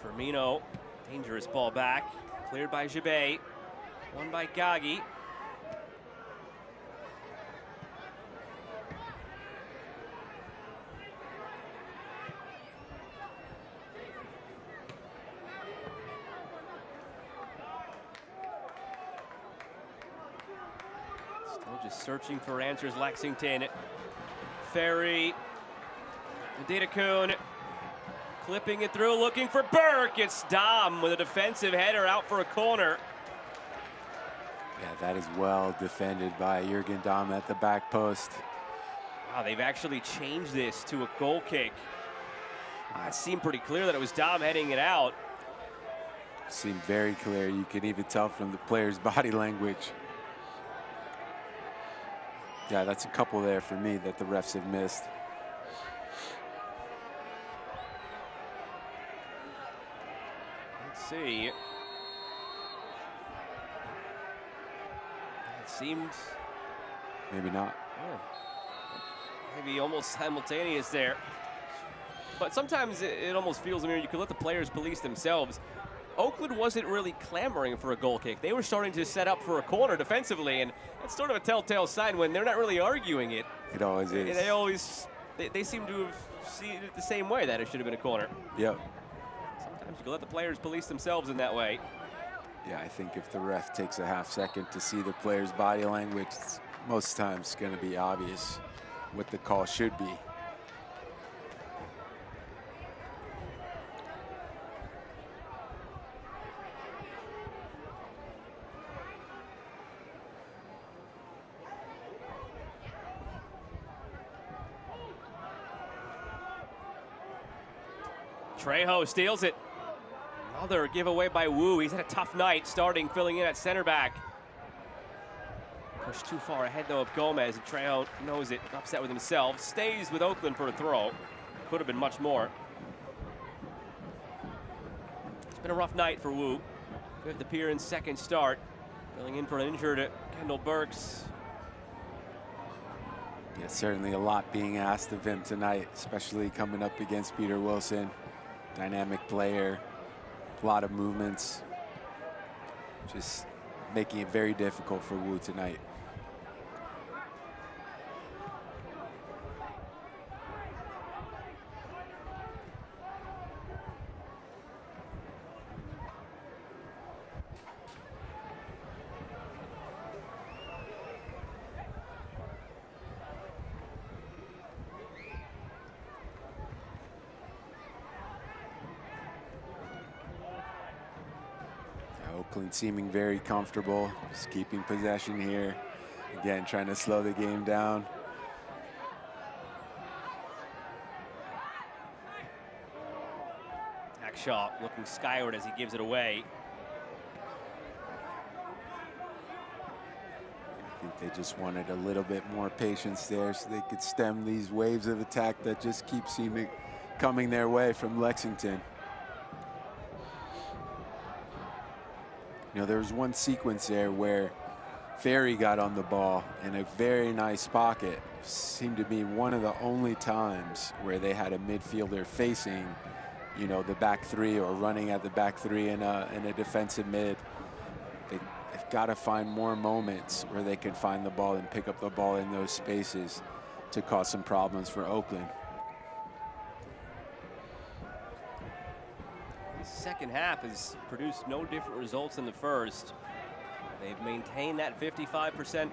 Firmino, dangerous ball back, cleared by Jabet, won by Gagi. Still just searching for answers, Lexington. Ferry, Dedekun. Clipping it through, looking for Burke. It's Dom with a defensive header out for a corner. Yeah, that is well defended by Jürgen Dom at the back post. Wow, they've actually changed this to a goal kick. It seemed pretty clear that it was Dom heading it out. Seemed very clear. You can even tell from the player's body language. Yeah, that's a couple there for me that the refs have missed. See, it seems maybe not. Yeah, maybe almost simultaneous there. But sometimes it almost feels, I mean, you can let the players police themselves. Oakland wasn't really clamoring for a goal kick. They were starting to set up for a corner defensively, and it's sort of a telltale sign when they're not really arguing it. It always is. They seem to have seen it the same way, that it should have been a corner. Yep. Sometimes you can let the players police themselves in that way. Yeah, I think if the ref takes a half second to see the player's body language, most times going to be obvious what the call should be. Trejo steals it. Another giveaway by Wu. He's had a tough night starting, filling in at center back. Pushed too far ahead, though, of Gomez, and Trejo knows it, upset with himself. Stays with Oakland for a throw. Could have been much more. It's been a rough night for Wu. Fifth appearance, second start. Filling in for an injured Kendall Burks. Yeah, certainly a lot being asked of him tonight, especially coming up against Peter Wilson. Dynamic player, a lot of movements. Just making it very difficult for Wu tonight. Oakland seeming very comfortable, just keeping possession here. Again, trying to slow the game down. Hackshaw looking skyward as he gives it away. I think they just wanted a little bit more patience there so they could stem these waves of attack that just keep seeming coming their way from Lexington. You know, there was one sequence there where Ferry got on the ball in a very nice pocket. Seemed to be one of the only times where they had a midfielder facing, you know, the back three or running at the back three in a defensive mid. They've got to find more moments where they can find the ball and pick up the ball in those spaces to cause some problems for Oakland. Second half has produced no different results than the first. They've maintained that 55%,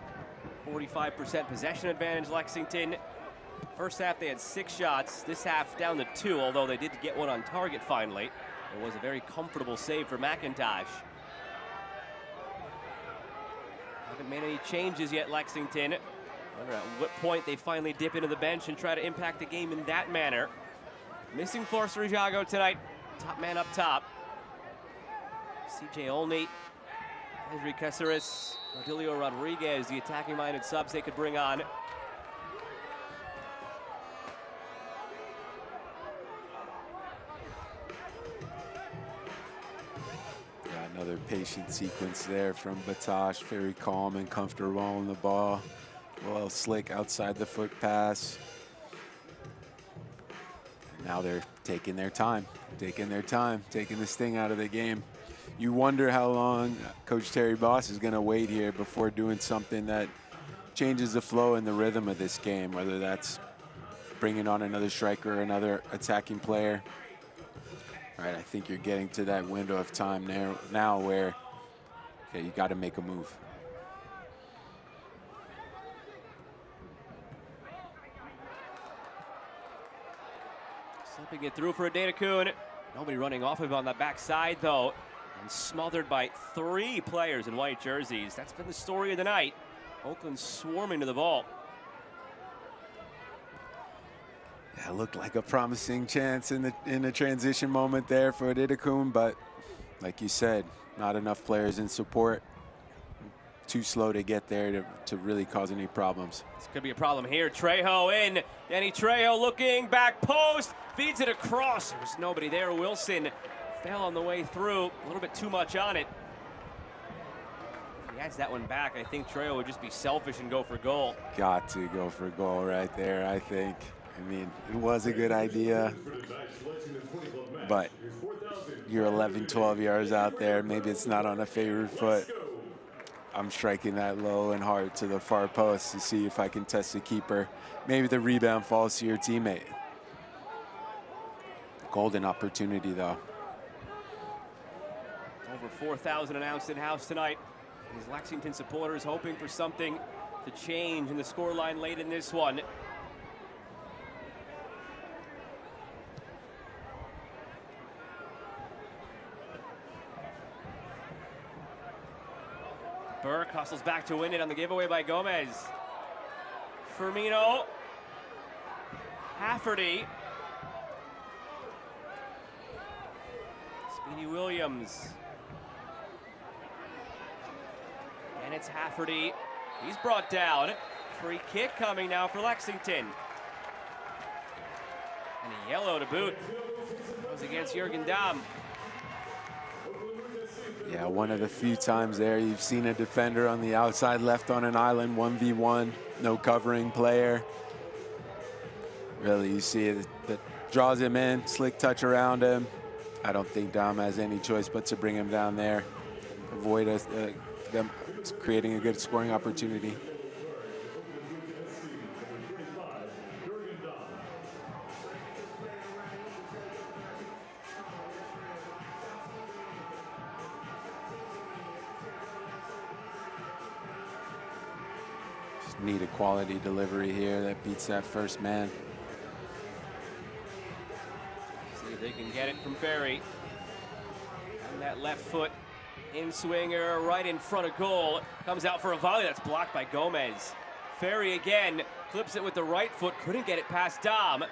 45% possession advantage, Lexington. First half they had 6 shots. This half down to 2, although they did get one on target finally. It was a very comfortable save for McIntosh. Haven't made any changes yet, Lexington. I wonder at what point they finally dip into the bench and try to impact the game in that manner. Missing Force Rijago tonight. Top man up top. CJ Olney, Henry Caceres, Odilio Rodriguez, the attacking-minded subs they could bring on. Yeah, another patient sequence there from Batash, very calm and comfortable on the ball. Well, slick outside the foot pass. And now they're taking their time, taking the sting out of the game. You wonder how long Coach Terry Boss is going to wait here before doing something that changes the flow and the rhythm of this game, whether that's bringing on another striker or another attacking player. All right, I think you're getting to that window of time now where, okay, you got to make a move. Slipping it through for a Data Kuhn. Nobody running off of him on the backside, though. And smothered by 3 players in white jerseys. That's been the story of the night. Oakland swarming to the ball. Yeah, looked like a promising chance in the transition moment there for Didakun, but like you said, not enough players in support. Too slow to get there to really cause any problems. This could be a problem here. Trejo in. Danny Trejo looking, back post, feeds it across. There's nobody there. Wilson fell on the way through. A little bit too much on it. If he has that one back, I think Trejo would just be selfish and go for goal. Got to go for goal right there, I think. I mean, it was a good idea, but you're 11, 12 yards out there. Maybe it's not on a favored foot. I'm striking that low and hard to the far post to see if I can test the keeper. Maybe the rebound falls to your teammate. Golden opportunity, though. Over 4,000 announced in-house tonight. These Lexington supporters hoping for something the change in the scoreline late in this one. Burke hustles back to win it on the giveaway by Gomez. Firmino. Hafferty. Speedy Williams. And it's Hafferty. He's brought down. Free kick coming now for Lexington. And a yellow to boot. Goes against Jürgen Dahm. Yeah, one of the few times there you've seen a defender on the outside left on an island, 1v1, no covering player. Really, you see it that draws him in, slick touch around him. I don't think Dahm has any choice but to bring him down there, avoid them creating a good scoring opportunity. Need a quality delivery here that beats that first man. See if they can get it from Ferry. And that left foot in swinger right in front of goal. Comes out for a volley that's blocked by Gomez. Ferry again clips it with the right foot. Couldn't get it past Dahm.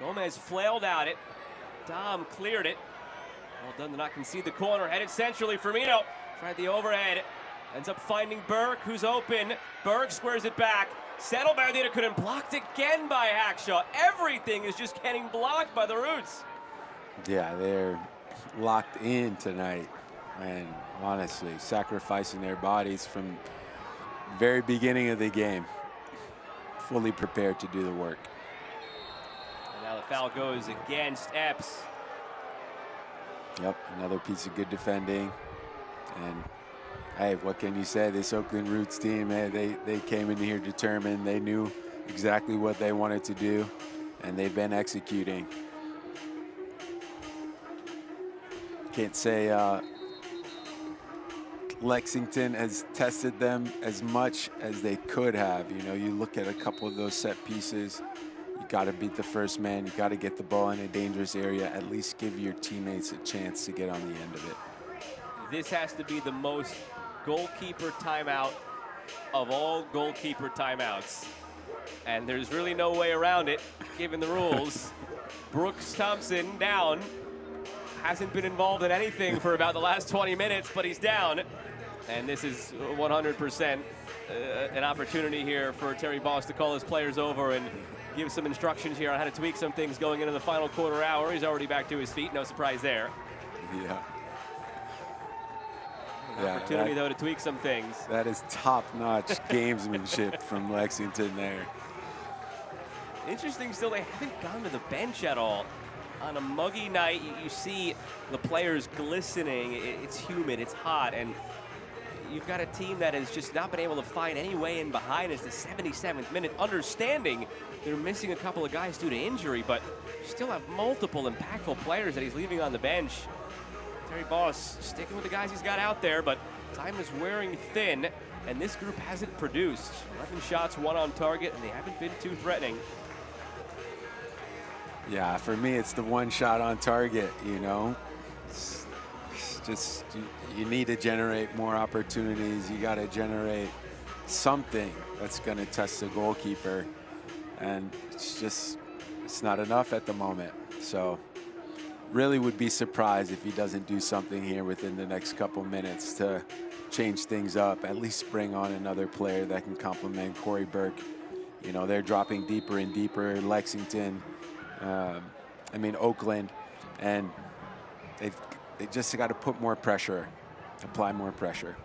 Gomez flailed at it. Dahm cleared it. Well done to not concede the corner. Headed centrally. Firmino tried the overhead. Ends up finding Burke, who's open. Burke squares it back. Settle Bardita couldn't blocked again by Hackshaw. Everything is just getting blocked by the Roots. Yeah, they're locked in tonight. And honestly, sacrificing their bodies from very beginning of the game. Fully prepared to do the work. And now the foul goes against Epps. Yep, another piece of good defending. And hey, what can you say? This Oakland Roots team, they came in here determined. They knew exactly what they wanted to do, and they've been executing. Can't say Lexington has tested them as much as they could have. You know, you look at a couple of those set pieces, you got to beat the first man. You got to get the ball in a dangerous area. At least give your teammates a chance to get on the end of it. This has to be the most goalkeeper timeout of all goalkeeper timeouts. And there's really no way around it, given the rules. Brooks Thompson down. Hasn't been involved in anything for about the last 20 minutes, but he's down. And this is 100% an opportunity here for Terry Boss to call his players over and give some instructions here on how to tweak some things going into the final quarter hour. He's already back to his feet, no surprise there. Yeah. Opportunity, though, to tweak some things. That is top-notch gamesmanship from Lexington there. Interesting still, they haven't gone to the bench at all. On a muggy night, you see the players glistening. It's humid, it's hot, and you've got a team that has just not been able to find any way in behind. It's the 77th minute. Understanding they're missing a couple of guys due to injury, but still have multiple impactful players that he's leaving on the bench. Terry Boss sticking with the guys he's got out there, but time is wearing thin, and this group hasn't produced. 11 shots, 1 on target, and they haven't been too threatening. Yeah, for me, it's the 1 shot on target, you know. It's just, you need to generate more opportunities. You got to generate something that's going to test the goalkeeper, and it's not enough at the moment. So really would be surprised if he doesn't do something here within the next couple minutes to change things up, at least bring on another player that can complement Corey Burke. You know, they're dropping deeper and deeper. Lexington, Oakland, and they just got to put more pressure, apply more pressure.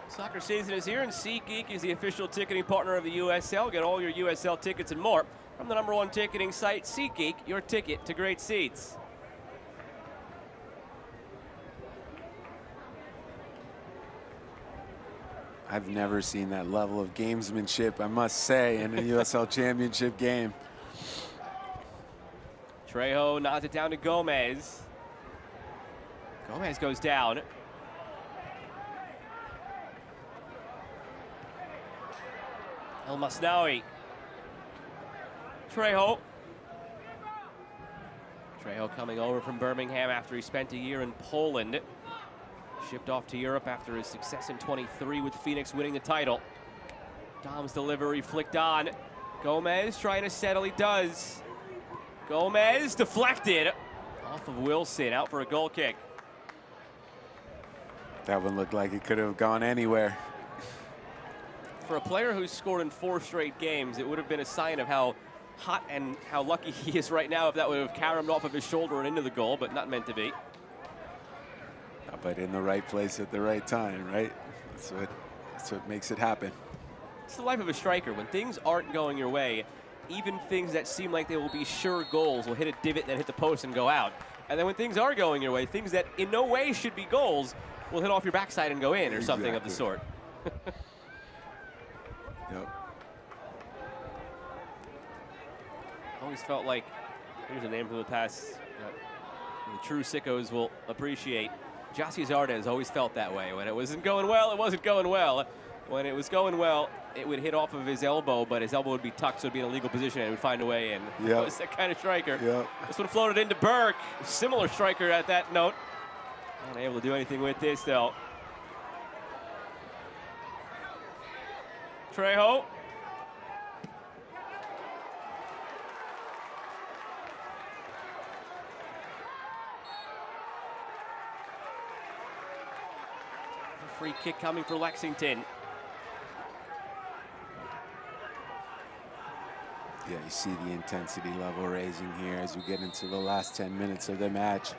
Soccer season is here, and SeatGeek is the official ticketing partner of the USL. Get all your USL tickets and more from the #1 ticketing site, SeatGeek, your ticket to great seats. I've never seen that level of gamesmanship, I must say, in a USL Championship game. Trejo nods it down to Gomez. Gomez goes down. El Masnaoui. Trejo. Trejo coming over from Birmingham after he spent a year in Poland. Shipped off to Europe after his success in 23 with Phoenix winning the title. Dom's delivery flicked on. Gomez trying to settle, he does. Gomez deflected off of Wilson, out for a goal kick. That one looked like it could have gone anywhere. For a player who's scored in 4 straight games, it would have been a sign of how hot and how lucky he is right now if that would have caromed off of his shoulder and into the goal, but not meant to be. But in the right place at the right time, right? That's what makes it happen. It's the life of a striker. When things aren't going your way, even things that seem like they will be sure goals will hit a divot, then hit the post and go out. And then when things are going your way, things that in no way should be goals will hit off your backside and go in, or something of the sort. Yep. Always felt like, here's a name from the past that the true sickos will appreciate. Jossie Zardes always felt that way. When it wasn't going well, it wasn't going well. When it was going well, it would hit off of his elbow, but his elbow would be tucked, so it'd be in a legal position, and it would find a way in. Yep. It was that kind of striker. Yep. This one floated into Burke. Similar striker at that note. Not able to do anything with this, though. Trejo. Free kick coming for Lexington. Yeah, you see the intensity level raising here as we get into the last 10 minutes of the match.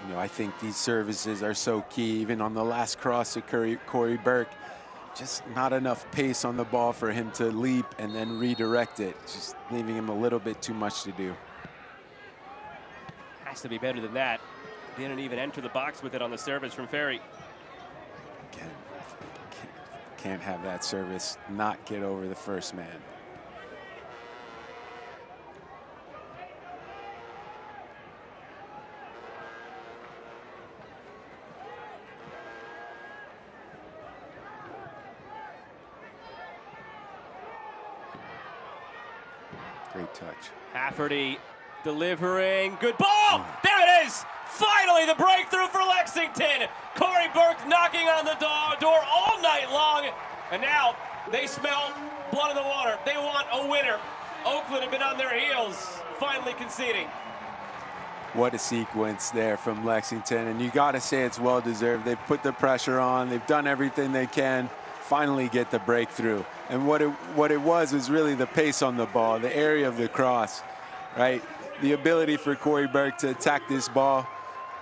You know, I think these services are so key. Even on the last cross to Corey Burke, just not enough pace on the ball for him to leap and then redirect it. Just leaving him a little bit too much to do. Has to be better than that. Didn't even enter the box with it on the service from Ferry. Again, can't have that service not get over the first man. Great touch. Hafferty delivering. Good ball! There it is! Finally, the breakthrough for Lexington. Corey Burke knocking on the door all night long. And now they smell blood in the water. They want a winner. Oakland have been on their heels, finally conceding. What a sequence there from Lexington. And you got to say it's well-deserved. They've put the pressure on. They've done everything they can. Finally get the breakthrough. And what it was really the pace on the ball, the area of the cross, right? The ability for Corey Burke to attack this ball,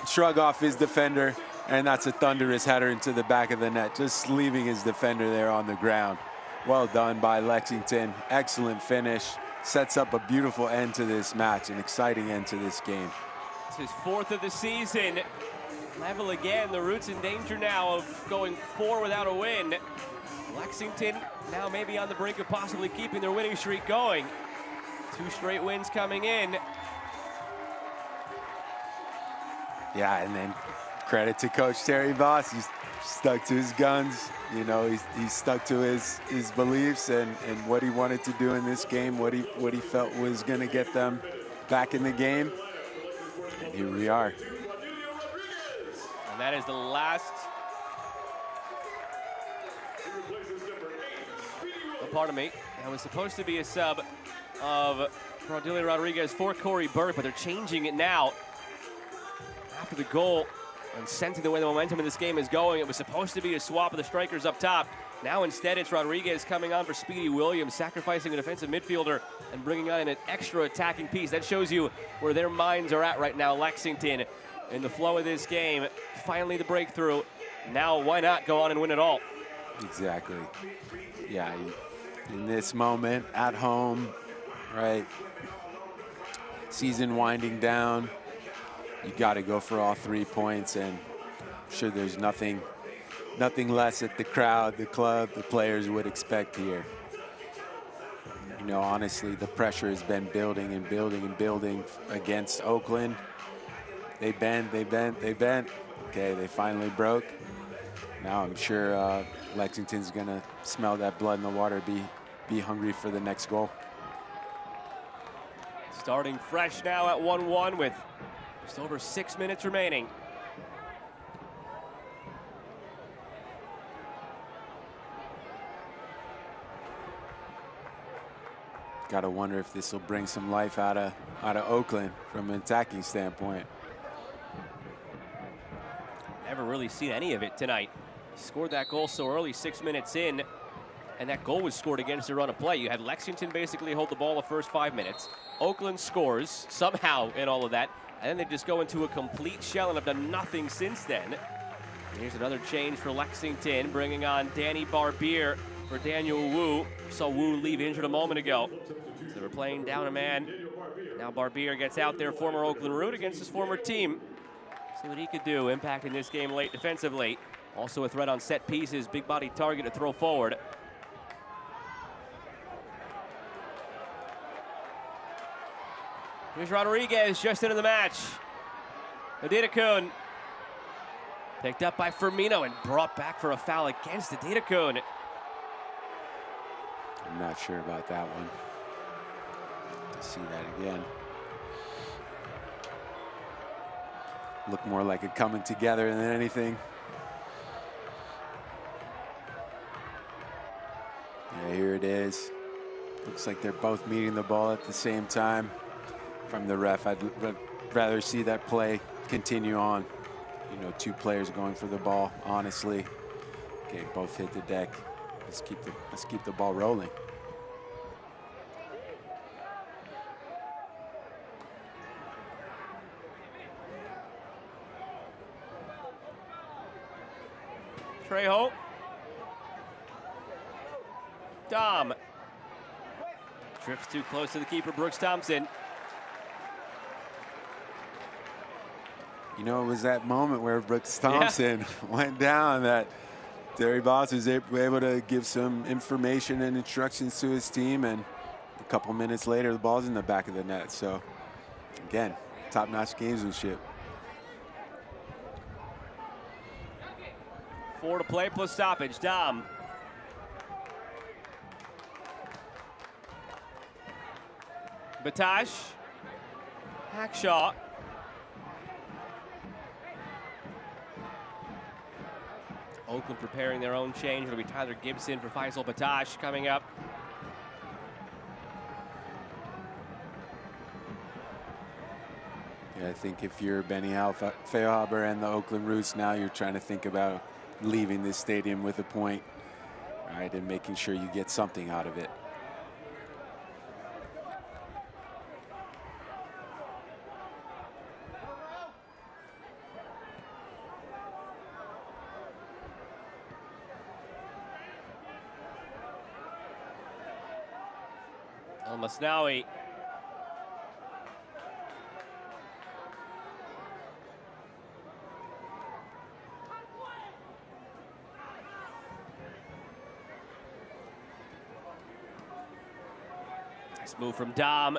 shrug off his defender, and that's a thunderous header into the back of the net, just leaving his defender there on the ground. Well done by Lexington. Excellent finish. Sets up a beautiful end to this match, an exciting end to this game. It's his 4th of the season. Level again. The Roots in danger now of going 4 without a win. Lexington now maybe on the brink of possibly keeping their winning streak going. 2 straight wins coming in. Yeah, and then credit to Coach Terry Boss. He's stuck to his guns. You know, he's stuck to his beliefs and what he wanted to do in this game, what he felt was going to get them back in the game. And here we are. And that is the last. Oh, pardon me. That was supposed to be a sub of Rodilio Rodriguez for Corey Burke, but they're changing it now. After the goal and sensing the way the momentum in this game is going, it was supposed to be a swap of the strikers up top. Now instead it's Rodriguez coming on for Speedy Williams, sacrificing a defensive midfielder and bringing on an extra attacking piece. That shows you where their minds are at right now, Lexington, in the flow of this game. Finally the breakthrough. Now why not go on and win it all? Exactly. Yeah, in this moment, at home, right? Season winding down. You got to go for all 3 points, and I'm sure there's nothing less that the crowd, the club, the players would expect here. You know, honestly, the pressure has been building and building and building against Oakland. They bent. Okay, they finally broke. Now I'm sure Lexington's going to smell that blood in the water, be hungry for the next goal. Starting fresh now at 1-1 with just over 6 minutes remaining. Gotta wonder if this will bring some life out of Oakland from an attacking standpoint. Never really seen any of it tonight. He scored that goal so early, 6 minutes in, and that goal was scored against a run of play. You had Lexington basically hold the ball the first 5 minutes. Oakland scores somehow in all of that, and then they just go into a complete shell and have done nothing since then. And here's another change for Lexington, bringing on Danny Barbier for Daniel Wu. We saw Wu leave injured a moment ago. So they were playing down a man. Now Barbier gets out there, former Oakland Root, against his former team. See what he could do, impacting this game late defensively. Also a threat on set pieces, big body target to throw forward. Here's Rodriguez just into the match. Adidakun picked up by Firmino and brought back for a foul against Adidakun. I'm not sure about that one. Let's see that again. Look more like it coming together than anything. Yeah, here it is. Looks like they're both meeting the ball at the same time. From the ref, I'd rather see that play continue on. You know, two players going for the ball, honestly. Okay, both hit the deck. Let's keep the ball rolling. Trejo. Dom. Drifts too close to the keeper, Brooks Thompson. You know, it was that moment where Brooks Thompson went down that Terry Boss was able to give some information and instructions to his team, and a couple minutes later, the ball's in the back of the net. So, again, top-notch gamesmanship. 4 to play plus stoppage. Dom. Batash. Hackshaw. Oakland preparing their own change. It'll be Tyler Gibson for Faisal Batash coming up. Yeah, I think if you're Benny Feilhaber and the Oakland Roots now, you're trying to think about leaving this stadium with a point, right, and making sure you get something out of it. Masnawi. Nice move from Dom.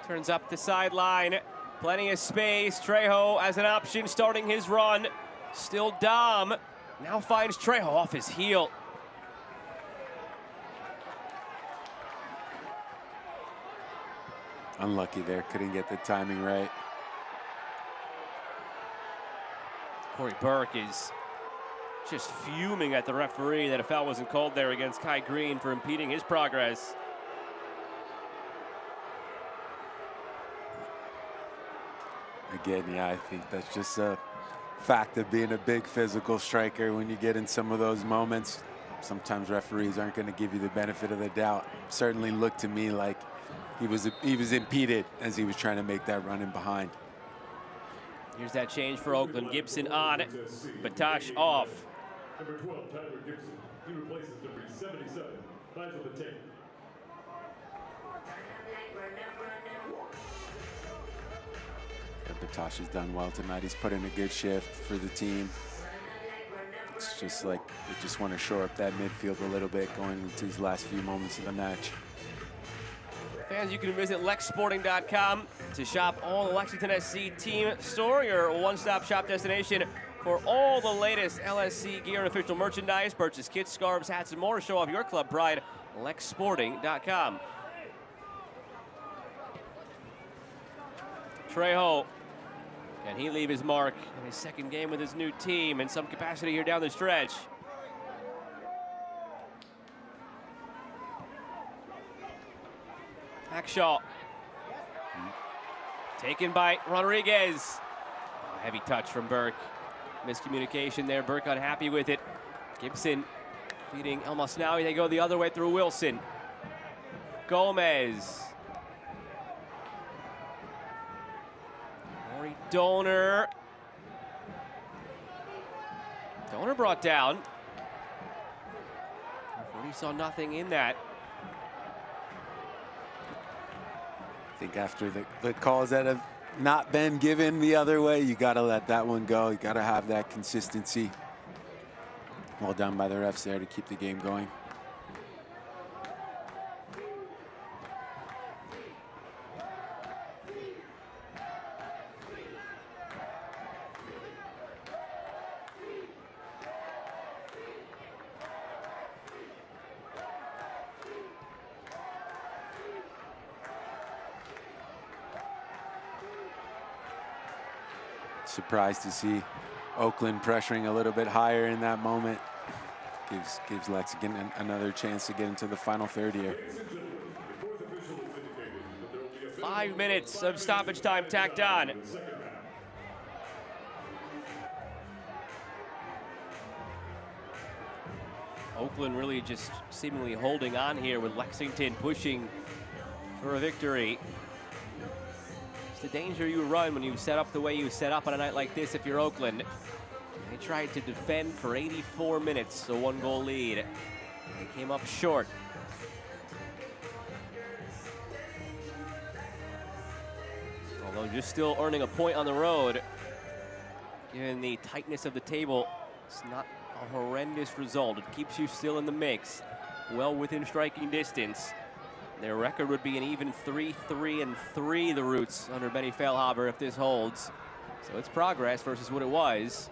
Turns up the sideline. Plenty of space. Trejo as an option starting his run. Still Dom. Now finds Trejo off his heel. Unlucky there, couldn't get the timing right. Corey Burke is just fuming at the referee that a foul wasn't called there against Kai Green for impeding his progress. Again, yeah, I think that's just a fact of being a big physical striker. When you get in some of those moments, sometimes referees aren't going to give you the benefit of the doubt. Certainly looked to me like he was impeded as he was trying to make that run in behind. Here's that change for Oakland. Gibson on, Batash off. Number 12, Tyler Gibson. He replaces number 77, Faisal Batash. Batash has done well tonight. He's put in a good shift for the team. It's just like they just want to shore up that midfield a little bit going into these last few moments of the match. Fans, you can visit lexsporting.com to shop all the Lexington SC team store, your one-stop shop destination For all the latest LSC gear and official merchandise, purchase kits, scarves, hats, and more. Show off your club pride. LexSporting.com. Trejo, can he leave his mark in his second game with his new team in some capacity here down the stretch? Hackshaw. Taken by Rodriguez. Heavy touch from Burke. Miscommunication there. Burke unhappy with it. Gibson feeding El Masnawi. They go the other way through Wilson. Gomez. Maury Donor. Donor brought down. Referee saw nothing in that. I think after the calls that have not been given the other way, you got to let that one go. You got to have that consistency. Well done by the refs there to keep the game going. Surprised to see Oakland pressuring a little bit higher in that moment. Gives Lexington another chance to get into the final third here. 5 minutes of stoppage time tacked on. Oakland really just seemingly holding on here with Lexington pushing for a victory. The danger you run when you set up the way you set up on a night like this if you're Oakland. They tried to defend for 84 minutes, a 1-goal lead. They came up short. Although just still earning a point on the road, given the tightness of the table, it's not a horrendous result. It keeps you still in the mix, well within striking distance. Their record would be an even 3-3-3, the Roots, under Benny Feilhaber if this holds. So it's progress versus what it was.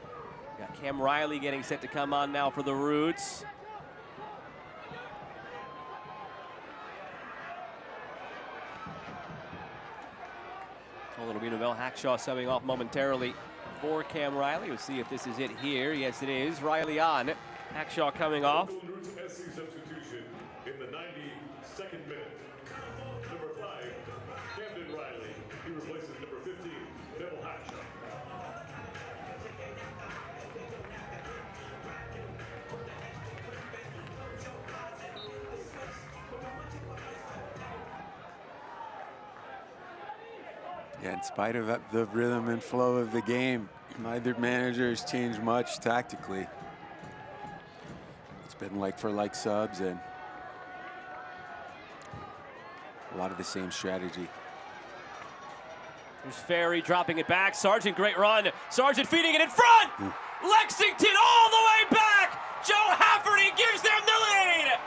Got Cam Riley getting set to come on now for the Roots. Novel Hackshaw subbing off momentarily for Cam Riley. We'll see if this is it here. Yes, it is. Riley on. Hackshaw coming off. Substitution in the 92nd minute. Number 5, Camden Riley. He replaces number 15, Neville Hackshaw. Yeah, in spite of the rhythm and flow of the game, neither manager has changed much tactically. It's been like-for-like subs and a lot of the same strategy. There's Ferry dropping it back. Sargent, great run. Sargent feeding it in front. Lexington all the way back. Joe Hafferty gives them the lead.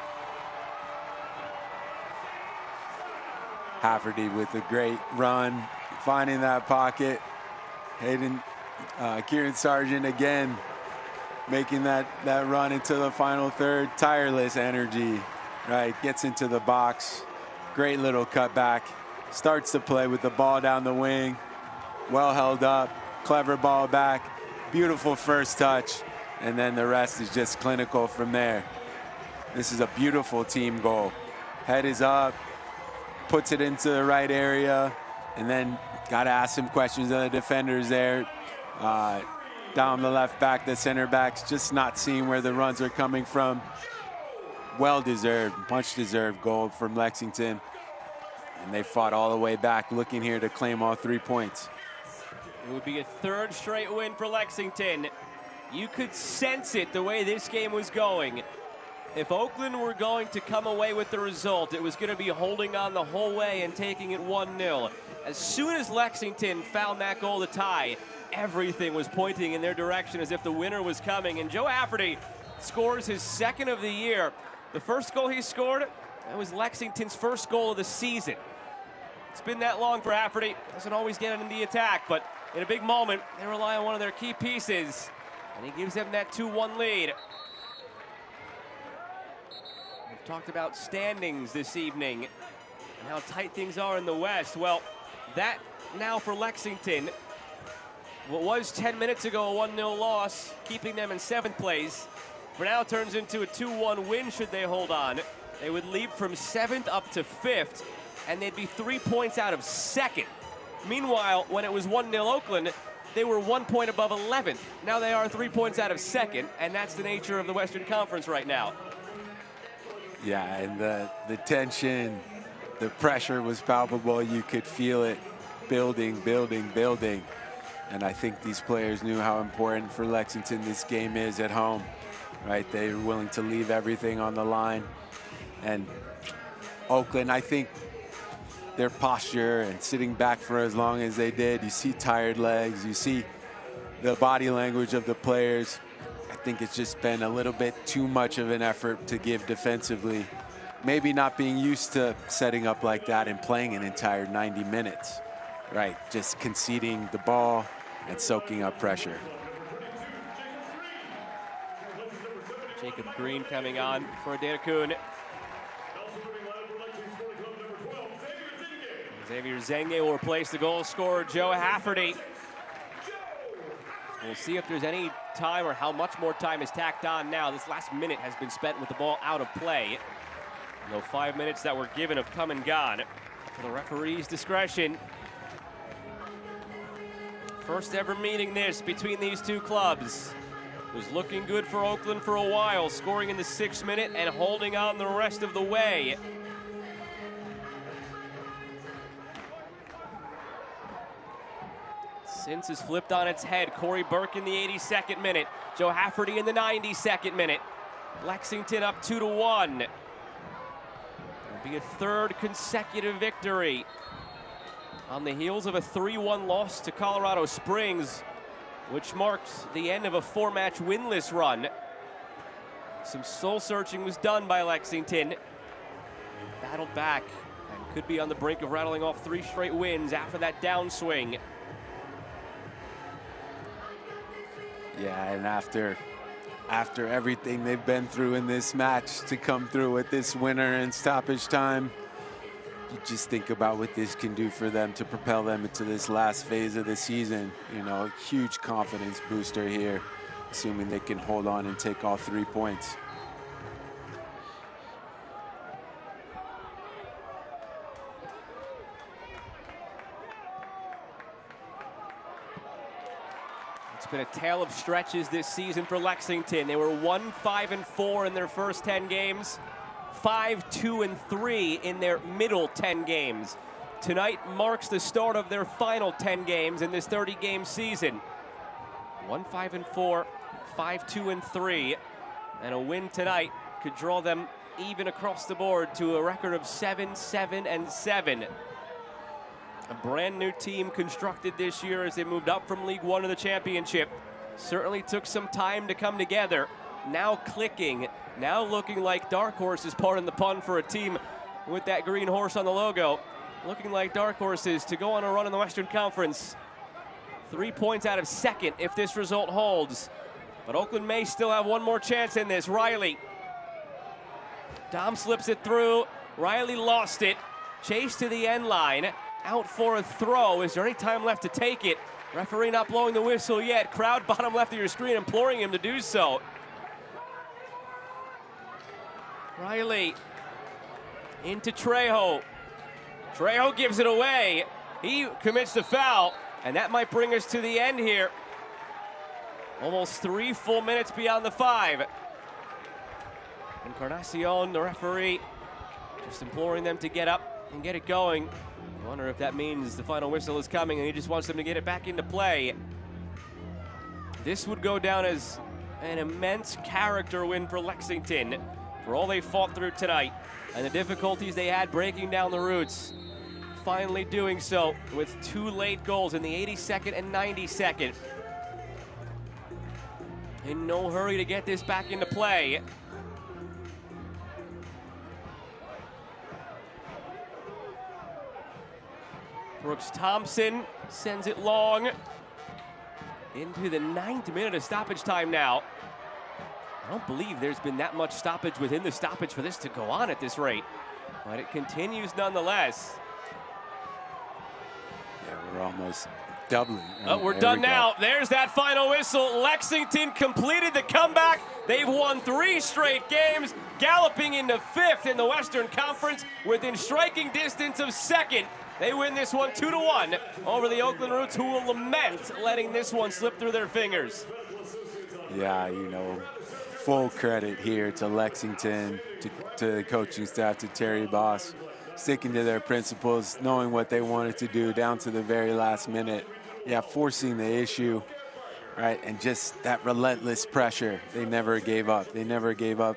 Hafferty with a great run, finding that pocket. Kieran Sargent again making that run into the final third. Tireless energy, right? Gets into the box. Great little cutback. Starts to play with the ball down the wing. Well held up. Clever ball back. Beautiful first touch. And then the rest is just clinical from there. This is a beautiful team goal. Head is up. Puts it into the right area. And then got to ask some questions of the defenders there. Down the left back, the center backs just not seeing where the runs are coming from. Well-deserved, much-deserved goal from Lexington. And they fought all the way back, looking here to claim all 3 points. It would be a third straight win for Lexington. You could sense it the way this game was going. If Oakland were going to come away with the result, it was going to be holding on the whole way and taking it 1-0. As soon as Lexington found that goal to tie, everything was pointing in their direction as if the winner was coming. And Joe Hafferty scores his second of the year. The first goal he scored, that was Lexington's first goal of the season. It's been that long for Hafferty. Doesn't always get it in the attack, but in a big moment, they rely on one of their key pieces. And he gives them that 2-1 lead. We've talked about standings this evening and how tight things are in the West. Well, that now for Lexington, what was 10 minutes ago a 1-0 loss, keeping them in 7th place, for now turns into a 2-1 win should they hold on. They would leap from 7th up to 5th, and they'd be 3 points out of 2nd. Meanwhile, when it was 1-0 Oakland, they were 1 point above 11th. Now they are 3 points out of 2nd, and that's the nature of the Western Conference right now. Yeah, and the tension, the pressure was palpable. You could feel it building, building, building. And I think these players knew how important for Lexington this game is at home, right? They were willing to leave everything on the line. And Oakland, I think their posture and sitting back for as long as they did, you see tired legs, you see the body language of the players. I think it's just been a little bit too much of an effort to give defensively. Maybe not being used to setting up like that and playing an entire 90 minutes, right? Just conceding the ball and soaking up pressure. Jacob Green coming on for Danakun. Xavier Zenge will replace the goal scorer, Joe Hafferty. We'll see if there's any time or how much more time is tacked on now. This last minute has been spent with the ball out of play. The 5 minutes that were given have come and gone. For the referee's discretion. First ever meeting this between these two clubs. Was looking good for Oakland for a while, scoring in the 6th minute and holding on the rest of the way. Since is flipped on its head. Corey Burke in the 82nd minute. Joe Hafferty in the 92nd minute. Lexington up 2-1. It'll be a 3rd consecutive victory on the heels of a 3-1 loss to Colorado Springs, which marks the end of a 4-match winless run. Some soul searching was done by Lexington. Battled back and could be on the brink of rattling off 3 straight wins after that downswing. Yeah, and after everything they've been through in this match, to come through with this winner in stoppage time, you just think about what this can do for them to propel them into this last phase of the season. You know, a huge confidence booster here, assuming they can hold on and take all 3 points. It's been a tale of stretches this season for Lexington. They were 1-5-4 in their first 10 games, 5-2-3 in their middle 10 games. Tonight marks the start of their final 10 games in this 30-game season. 1-5-4, 5-2-3, and a win tonight could draw them even across the board to a record of 7-7-7. A brand new team constructed this year as they moved up from League One to the championship. Certainly took some time to come together. Now clicking, now looking like dark horses, pardon the pun for a team with that green horse on the logo. Looking like dark horses to go on a run in the Western Conference. 3 points out of 2nd if this result holds. But Oakland may still have one more chance in this. Riley. Dom slips it through. Riley lost it. Chase to the end line. Out for a throw. Is there any time left to take it? Referee not blowing the whistle yet. Crowd bottom left of your screen imploring him to do so. Riley into Trejo. Trejo gives it away. He commits the foul, and that might bring us to the end here. Almost 3 full minutes beyond the 5. Encarnacion, the referee, just imploring them to get up and get it going. I wonder if that means the final whistle is coming and he just wants them to get it back into play. This would go down as an immense character win for Lexington for all they fought through tonight and the difficulties they had breaking down the roots. Finally doing so with 2 late goals in the 82nd and 92nd. In no hurry to get this back into play. Brooks Thompson sends it long. into the 9th minute of stoppage time now. I don't believe there's been that much stoppage within the stoppage for this to go on at this rate, but it continues nonetheless. Yeah, we're almost doubling. Oh, we're done now. There's that final whistle. Lexington completed the comeback. They've won 3 straight games, galloping into 5th in the Western Conference within striking distance of 2nd. They win this one 2-1 over the Oakland Roots, who will lament letting this one slip through their fingers. Yeah, you know, full credit here to Lexington, to the coaching staff, to Terry Boss, sticking to their principles, knowing what they wanted to do down to the very last minute. Yeah, forcing the issue, right? And just that relentless pressure. They never gave up. They never gave up,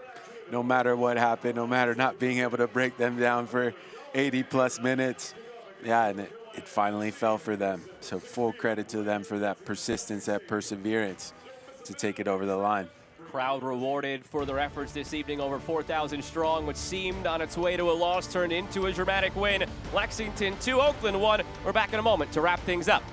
no matter what happened, no matter not being able to break them down for 80-plus minutes. Yeah, and it finally fell for them. So full credit to them for that persistence, that perseverance to take it over the line. Crowd rewarded for their efforts this evening, over 4,000 strong, which seemed on its way to a loss turned into a dramatic win. Lexington 2, Oakland 1. We're back in a moment to wrap things up.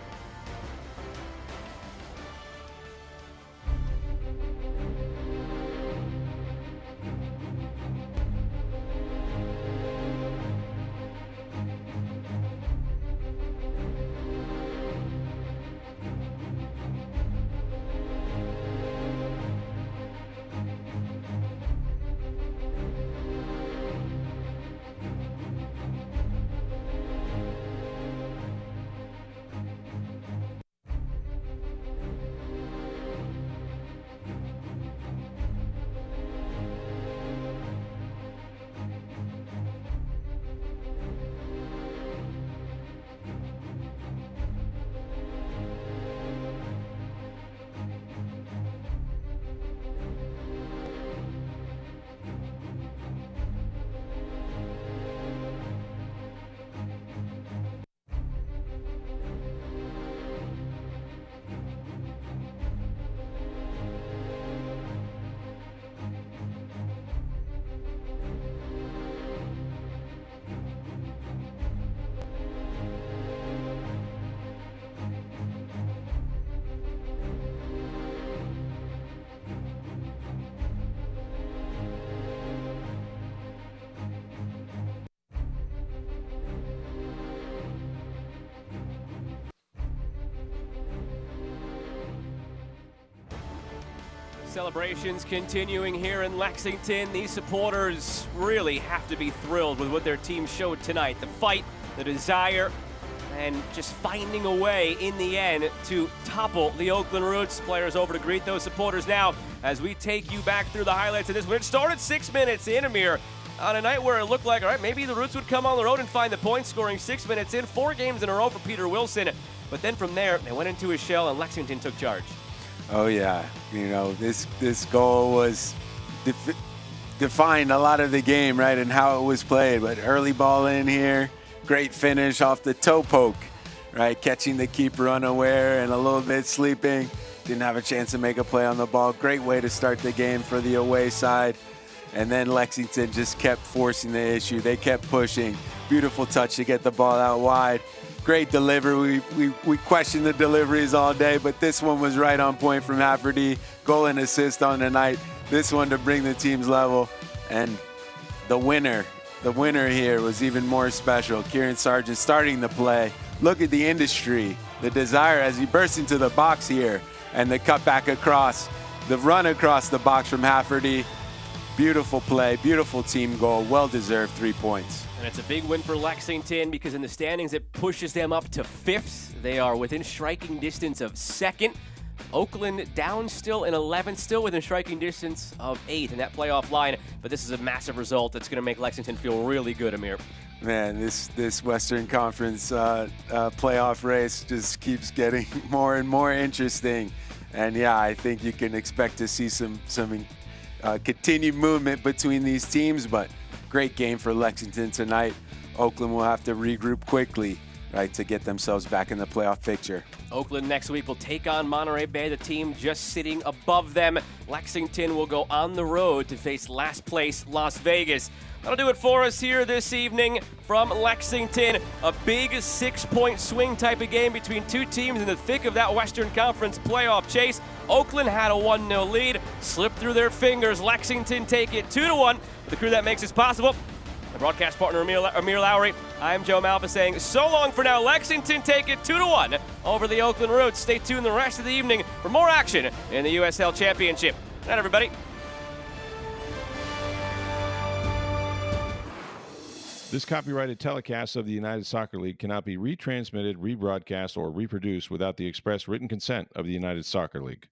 Celebrations continuing here in Lexington. These supporters really have to be thrilled with what their team showed tonight. The fight, the desire, and just finding a way in the end to topple the Oakland Roots. Players over to greet those supporters now as we take you back through the highlights of this one. It started 6 minutes in, Amir, on a night where it looked like, all right, maybe the Roots would come on the road and find the points, scoring 6 minutes in, 4 games in a row for Peter Wilson. But then from there, they went into his shell and Lexington took charge. Oh yeah, you know, this goal was defined a lot of the game, right, and how it was played. But early ball in here, great finish off the toe poke, right, catching the keeper unaware and a little bit sleeping. Didn't have a chance to make a play on the ball. Great way to start the game for the away side. And then Lexington just kept forcing the issue. They kept pushing. Beautiful touch to get the ball out wide. Great delivery. We questioned the deliveries all day, but this one was right on point from Hafferty. Goal and assist on the night. This one to bring the teams level. And the winner here was even more special. Kieran Sargent starting the play. Look at the industry, the desire as he bursts into the box here, and the cut back across, the run across the box from Hafferty. Beautiful play, beautiful team goal, well-deserved 3 points. And it's a big win for Lexington because in the standings it pushes them up to 5th. They are within striking distance of 2nd. Oakland down still in 11th, still within striking distance of 8th in that playoff line. But this is a massive result that's going to make Lexington feel really good, Amir. Man, this Western Conference playoff race just keeps getting more and more interesting. And yeah, I think you can expect to see some continued movement between these teams, but great game for Lexington tonight. Oakland will have to regroup quickly right, to get themselves back in the playoff picture. Oakland next week will take on Monterey Bay, the team just sitting above them. Lexington will go on the road to face last place Las Vegas. That'll do it for us here this evening from Lexington. A big 6-point swing type of game between two teams in the thick of that Western Conference playoff chase. Oakland had a 1-0 lead, slipped through their fingers. Lexington take it 2-1. The crew that makes this possible, my broadcast partner Amir Lowry. I'm Joe Malva saying so long for now. Lexington take it 2-1 over the Oakland Roots. Stay tuned the rest of the evening for more action in the USL Championship. Good night, everybody. This copyrighted telecast of the United Soccer League cannot be retransmitted, rebroadcast, or reproduced without the express written consent of the United Soccer League.